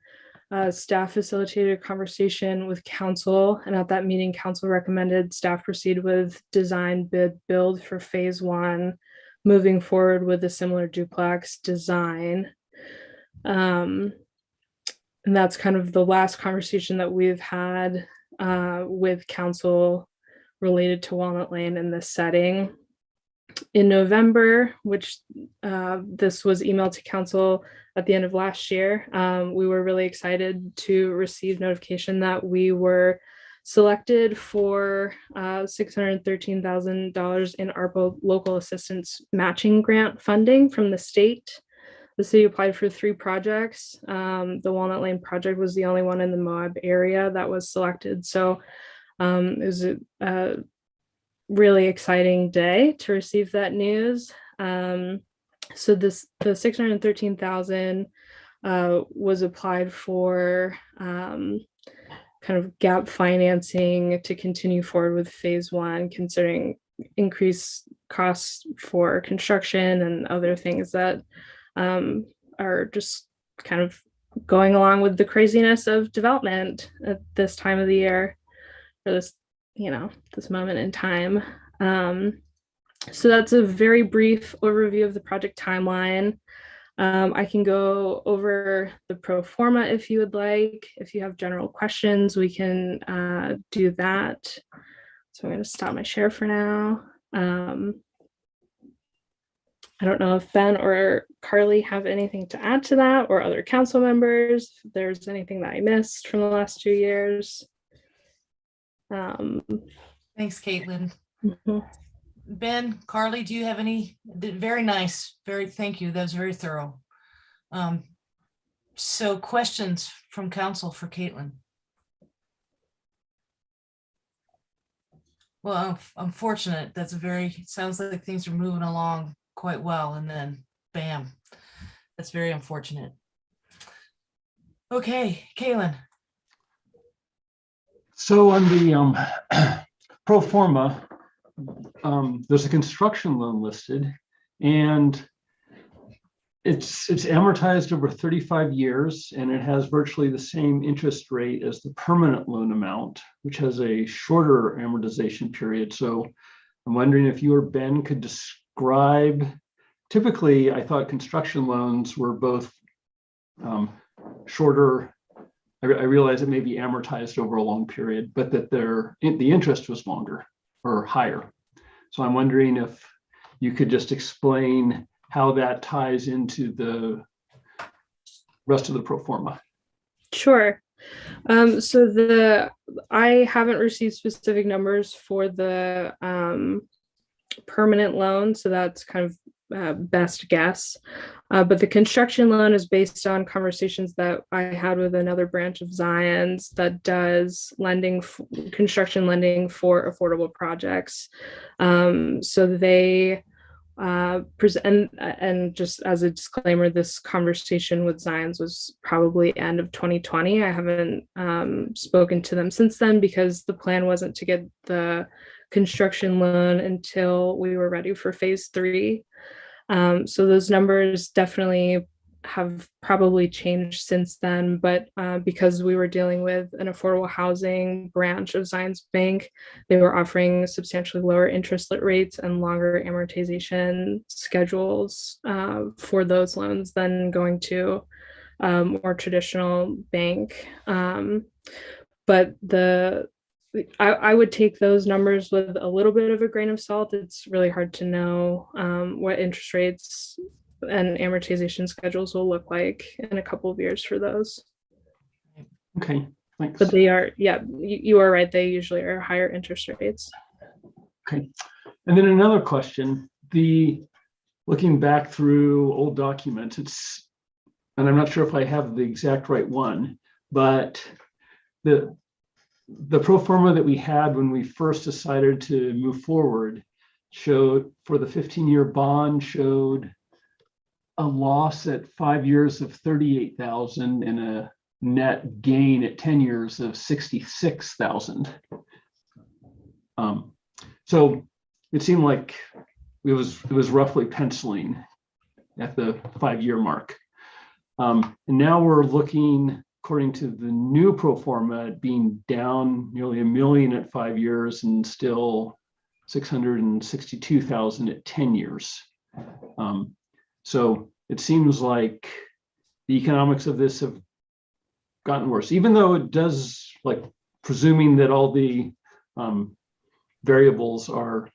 staff facilitated a conversation with council, and at that meeting, council recommended staff proceed with design bid build for phase 1, moving forward with a similar duplex design. And that's kind of the last conversation that we've had with council related to Walnut Lane in this setting. In November, which this was emailed to council at the end of last year, we were really excited to receive notification that we were selected for $613,000 in ARPA local assistance matching grant funding from the state. The city applied for 3 projects. The Walnut Lane project was the only one in the Moab area that was selected. So it was a really exciting day to receive that news. So the $613,000 was applied for kind of gap financing to continue forward with phase 1, considering increased costs for construction and other things that are just kind of going along with the craziness of development at this time of the year, or this, this moment in time. So that's a very brief overview of the project timeline. I can go over the pro forma if you would like. If you have general questions, we can do that. So I'm going to stop my share for now. I don't know if Ben or Carly have anything to add to that, or other council members, if there's anything that I missed from the last 2 years.
Thanks, Caitlin.
Mhm.
Ben, Carly, do you have any? Very nice. Thank you. That was very thorough. So questions from council for Caitlin? Well, I'm fortunate. Sounds like things are moving along quite well, and then bam, that's very unfortunate. Okay, Caitlin.
So on the pro forma, there's a construction loan listed, and it's amortized over 35 years, and it has virtually the same interest rate as the permanent loan amount, which has a shorter amortization period. So I'm wondering if you or Ben could describe. Typically, I thought construction loans were both shorter. I realize it may be amortized over a long period, but that the interest was longer or higher. So I'm wondering if you could just explain how that ties into the rest of the pro forma.
Sure. So I haven't received specific numbers for the permanent loan, so that's kind of best guess. But the construction loan is based on conversations that I had with another branch of Zion's that does construction lending for affordable projects. So they present, and just as a disclaimer, this conversation with Zion's was probably end of 2020. I haven't spoken to them since then, because the plan wasn't to get the construction loan until we were ready for phase 3. So those numbers definitely have probably changed since then, but because we were dealing with an affordable housing branch of Zion's Bank, they were offering substantially lower interest rates and longer amortization schedules for those loans than going to a more traditional bank. But I would take those numbers with a little bit of a grain of salt. It's really hard to know what interest rates and amortization schedules will look like in a couple of years for those.
Okay, thanks.
But they are, yeah, you are right. They usually are higher interest rates.
Okay, and then another question, looking back through old documents, and I'm not sure if I have the exact right one, but the pro forma that we had when we first decided to move forward showed, for the 15-year bond, showed a loss at 5 years of 38,000 and a net gain at 10 years of 66,000. So it seemed like it was roughly penciling at the 5-year mark. And now we're looking, according to the new pro forma, being down nearly $1 million at 5 years and still 662,000 at 10 years. So it seems like the economics of this have gotten worse, even though it does, like, presuming that all the variables are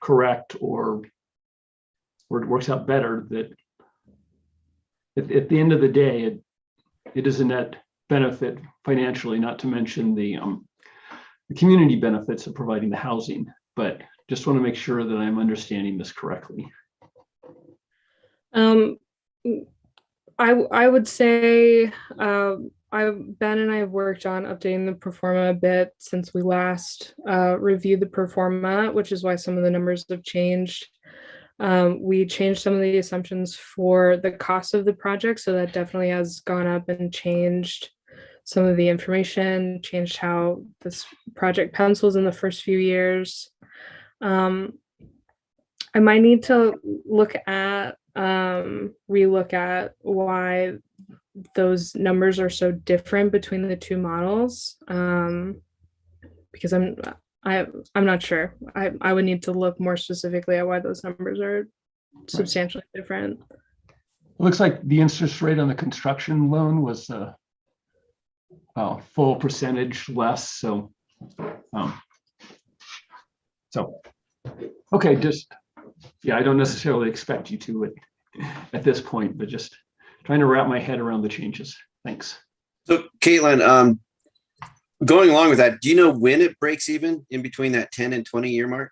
correct or it works out better, that at the end of the day, it is a net benefit financially, not to mention the community benefits of providing the housing. But just want to make sure that I'm understanding this correctly.
I would say Ben and I have worked on updating the pro forma a bit since we last reviewed the pro forma, which is why some of the numbers have changed. We changed some of the assumptions for the cost of the project, so that definitely has gone up and changed some of the information, changed how this project pencils in the first few years. I might need to look at relook at why those numbers are so different between the two models, because I'm not sure. I would need to look more specifically at why those numbers are substantially different.
It looks like the interest rate on the construction loan was a full percentage less. So okay, just, yeah, I don't necessarily expect you to at this point, but just trying to wrap my head around the changes. Thanks.
So Caitlin, going along with that, do you know when it breaks even in between that 10 and 20 year mark?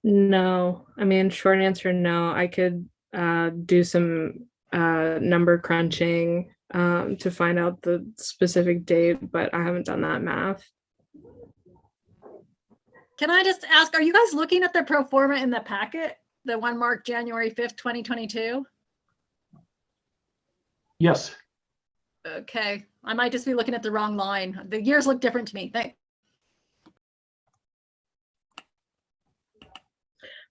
No. I mean, short answer, no. I could do some number crunching to find out the specific date, but I haven't done that math.
Can I just ask, are you guys looking at the pro forma in the packet? The one marked January 5th, 2022?
Yes.
Okay, I might just be looking at the wrong line. The years look different to me. Thanks.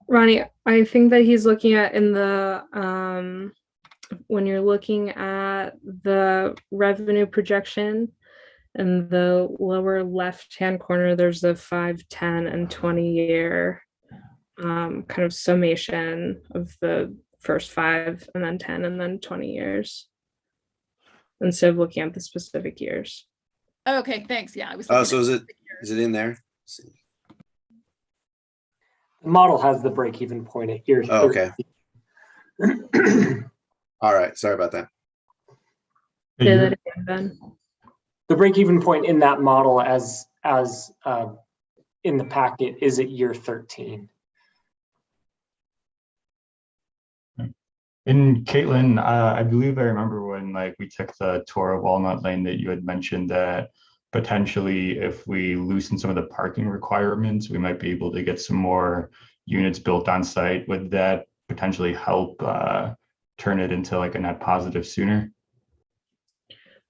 Ronnie, I think that he's looking at in the when you're looking at the revenue projection in the lower left-hand corner, there's the 5, 10, and 20 year kind of summation of the first 5 and then 10 and then 20 years instead of looking at the specific years.
Okay, thanks. Yeah, I was.
Oh, so is it in there? Let's see.
The model has the break-even point at year.
Oh, okay. All right. Sorry about that.
Say that again, Ben.
The break-even point in that model as in the packet is at year 13.
And Caitlin, I believe I remember when we took the tour of Walnut Lane that you had mentioned that potentially if we loosen some of the parking requirements, we might be able to get some more units built on site. Would that potentially help turn it into a net positive sooner?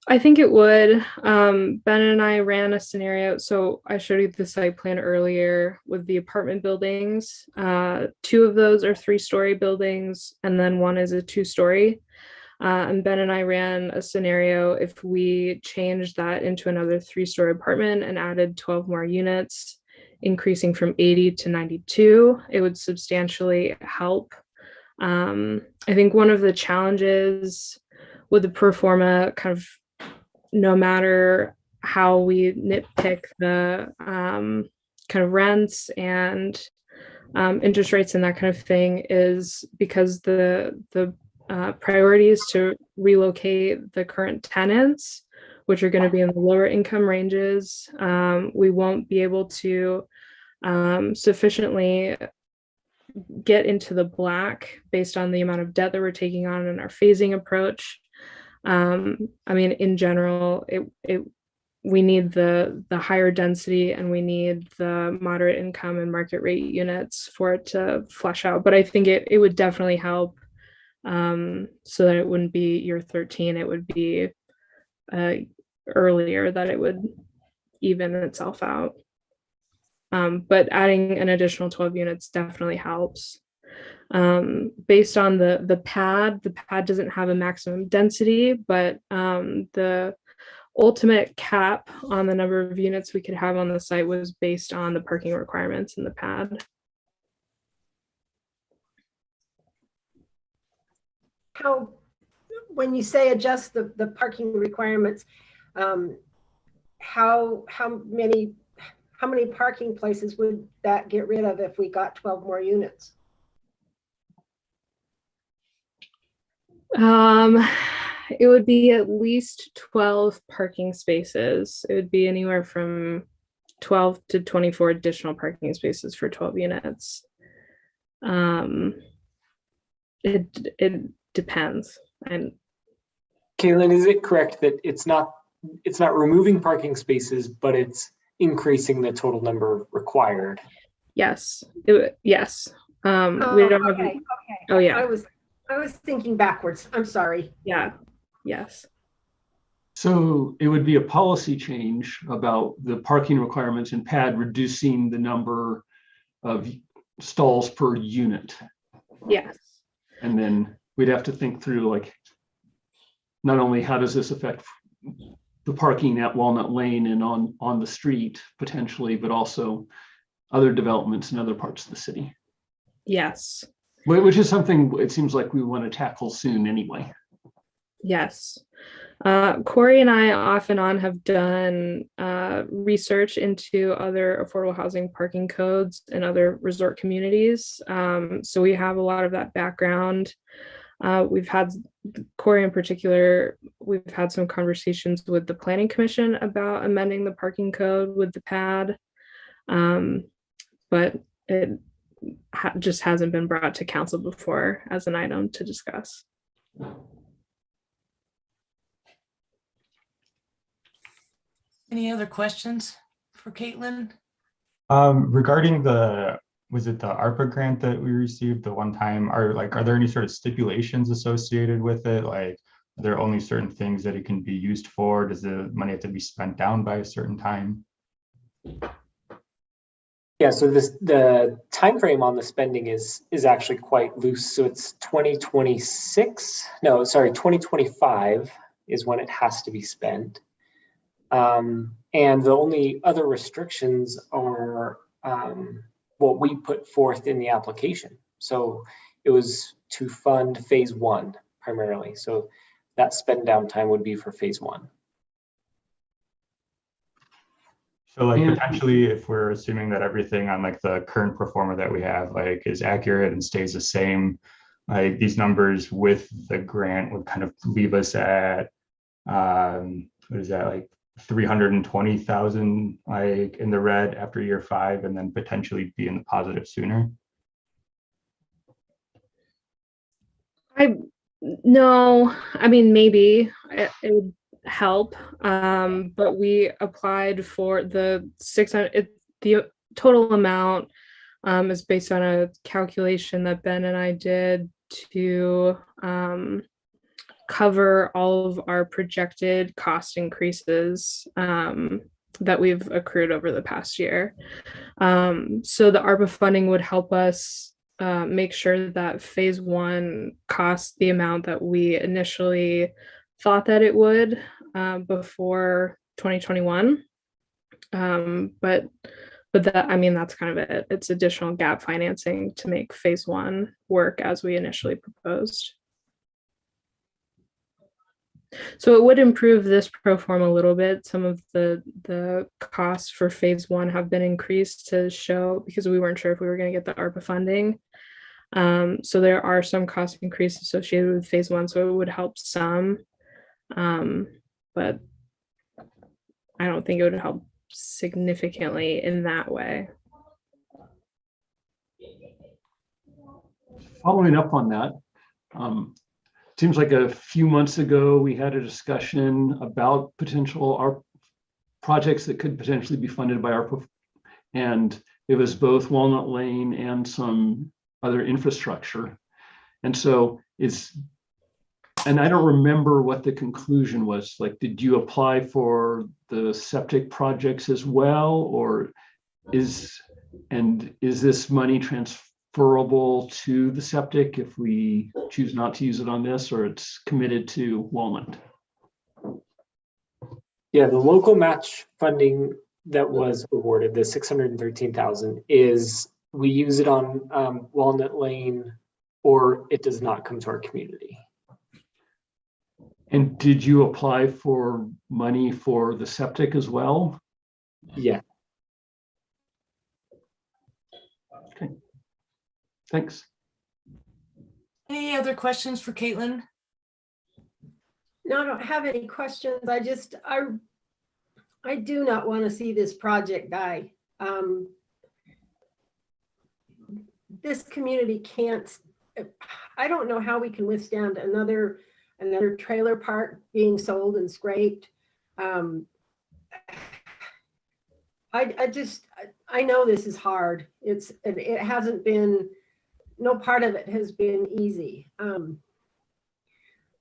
I think it would. Ben and I ran a scenario. So I showed you the site plan earlier with the apartment buildings. 2 of those are 3-story buildings, and then 1 is a 2-story. And Ben and I ran a scenario if we changed that into another 3-story apartment and added 12 more units, increasing from 80 to 92, it would substantially help. I think one of the challenges with the pro forma, kind of no matter how we nitpick the kind of rents and interest rates and that kind of thing, is because the priority is to relocate the current tenants, which are going to be in the lower income ranges. We won't be able to sufficiently get into the black based on the amount of debt that we're taking on in our phasing approach. I mean, in general, we need the higher density and we need the moderate income and market rate units for it to flesh out. But I think it would definitely help, so that it wouldn't be year 13, it would be earlier that it would even itself out. But adding an additional 12 units definitely helps. Based on the pad doesn't have a maximum density, but the ultimate cap on the number of units we could have on the site was based on the parking requirements in the pad.
when you say adjust the parking requirements, how many parking places would that get rid of if we got 12 more units?
It would be at least 12 parking spaces. It would be anywhere from 12 to 24 additional parking spaces for 12 units. It depends. And
Caitlin, is it correct that it's not removing parking spaces, but it's increasing the total number required?
yes, yes. We don't have.
Okay.
Oh yeah.
I was thinking backwards. I'm sorry.
Yeah. Yes.
So it would be a policy change about the parking requirements in PAD, reducing the number of stalls per unit.
Yes.
And then we'd have to think through, like, not only how does this affect the parking at Walnut Lane and on the street potentially, but also other developments in other parts of the city.
Yes.
Which is something it seems like we want to tackle soon anyway.
Yes. Corey and I off and on have done research into other affordable housing parking codes in other resort communities. So we have a lot of that background. We've had, Corey in particular, we've had some conversations with the Planning Commission about amending the parking code with the PAD. But it just hasn't been brought to council before as an item to discuss.
Any other questions for Caitlin?
Regarding was it the ARPA grant that we received the one time? Are there any sort of stipulations associated with it? Like, are there only certain things that it can be used for? Does the money have to be spent down by a certain time?
Yeah, so the time frame on the spending is actually quite loose. So it's 2025 is when it has to be spent. And the only other restrictions are what we put forth in the application. So it was to fund phase 1 primarily. So that spend down time would be for phase 1.
So like potentially, if we're assuming that everything on like the current pro forma that we have like is accurate and stays the same, like these numbers with the grant would kind of leave us at what is that, like 320,000 like in the red after year 5, and then potentially be in the positive sooner.
No, I mean, maybe it would help, but we applied for the 600. The total amount is based on a calculation that Ben and I did to cover all of our projected cost increases that we've accrued over the past year. So the ARPA funding would help us make sure that phase 1 costs the amount that we initially thought that it would before 2021. But that, I mean, that's kind of it. It's additional gap financing to make phase 1 work as we initially proposed. So it would improve this pro forma a little bit. Some of the costs for phase 1 have been increased to show, because we weren't sure if we were going to get the ARPA funding. So there are some cost increases associated with phase 1, so it would help some. But I don't think it would help significantly in that way.
Following up on that, seems like a few months ago we had a discussion about potential projects that could potentially be funded by ARPA, and it was both Walnut Lane and some other infrastructure. And so and I don't remember what the conclusion was. Like, did you apply for the septic projects as well, or is this money transferable to the septic if we choose not to use it on this, or it's committed to Walnut?
Yeah, the local match funding that was awarded, the 613,000, is we use it on Walnut Lane, or it does not come to our community.
And did you apply for money for the septic as well?
Yeah.
Okay. Thanks.
Any other questions for Caitlin?
No, I don't have any questions. I do not want to see this project die. This community can't, I don't know how we can withstand another trailer park being sold and scraped. I know this is hard. It hasn't been, no part of it has been easy.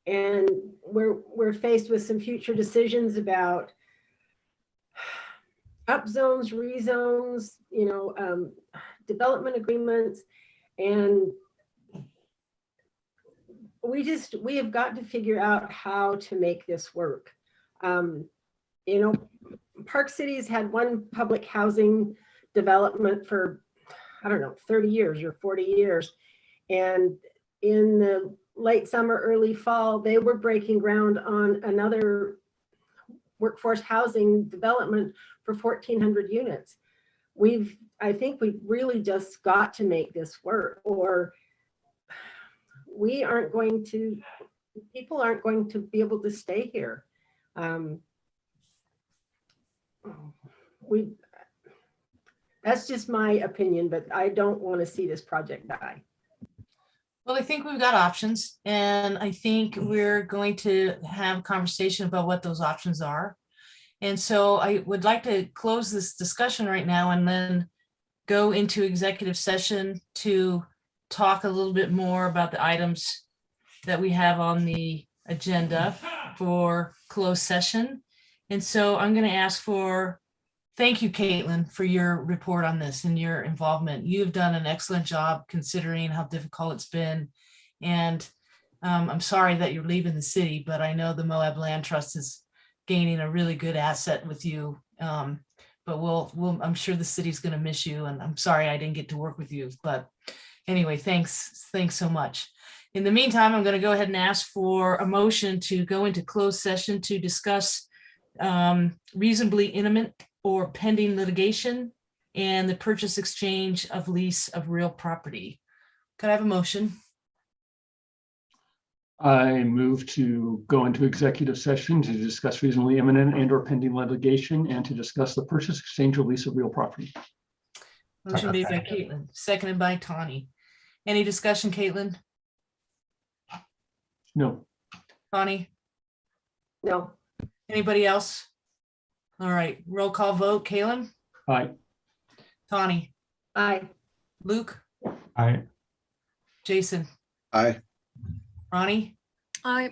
And we're faced with some future decisions about up zones, rezones, development agreements, and we have got to figure out how to make this work. Park City's had one public housing development for, I don't know, 30 years or 40 years. And in the late summer, early fall, they were breaking ground on another workforce housing development for 1,400 units. I think we've really just got to make this work, or people aren't going to be able to stay here. That's just my opinion, but I don't want to see this project die.
Well, I think we've got options, and I think we're going to have a conversation about what those options are. And so I would like to close this discussion right now and then go into executive session to talk a little bit more about the items that we have on the agenda for closed session. And so I'm going to ask for, thank you, Caitlin, for your report on this and your involvement. You've done an excellent job considering how difficult it's been. And I'm sorry that you're leaving the city, but I know the Moab Land Trust is gaining a really good asset with you. But I'm sure the city's going to miss you, and I'm sorry I didn't get to work with you. But anyway, thanks so much. In the meantime, I'm going to go ahead and ask for a motion to go into closed session to discuss reasonably imminent or pending litigation and the purchase, exchange of lease of real property. Could I have a motion?
I move to go into executive session to discuss reasonably imminent and or pending litigation and to discuss the purchase, exchange, or lease of real property.
Motion made by Caitlin, seconded by Tawny. Any discussion, Caitlin?
No.
Tawny?
No.
Anybody else? All right, roll call vote. Caitlin?
Aye.
Tawny?
Aye.
Luke?
Aye.
Jason?
Aye.
Ronnie?
I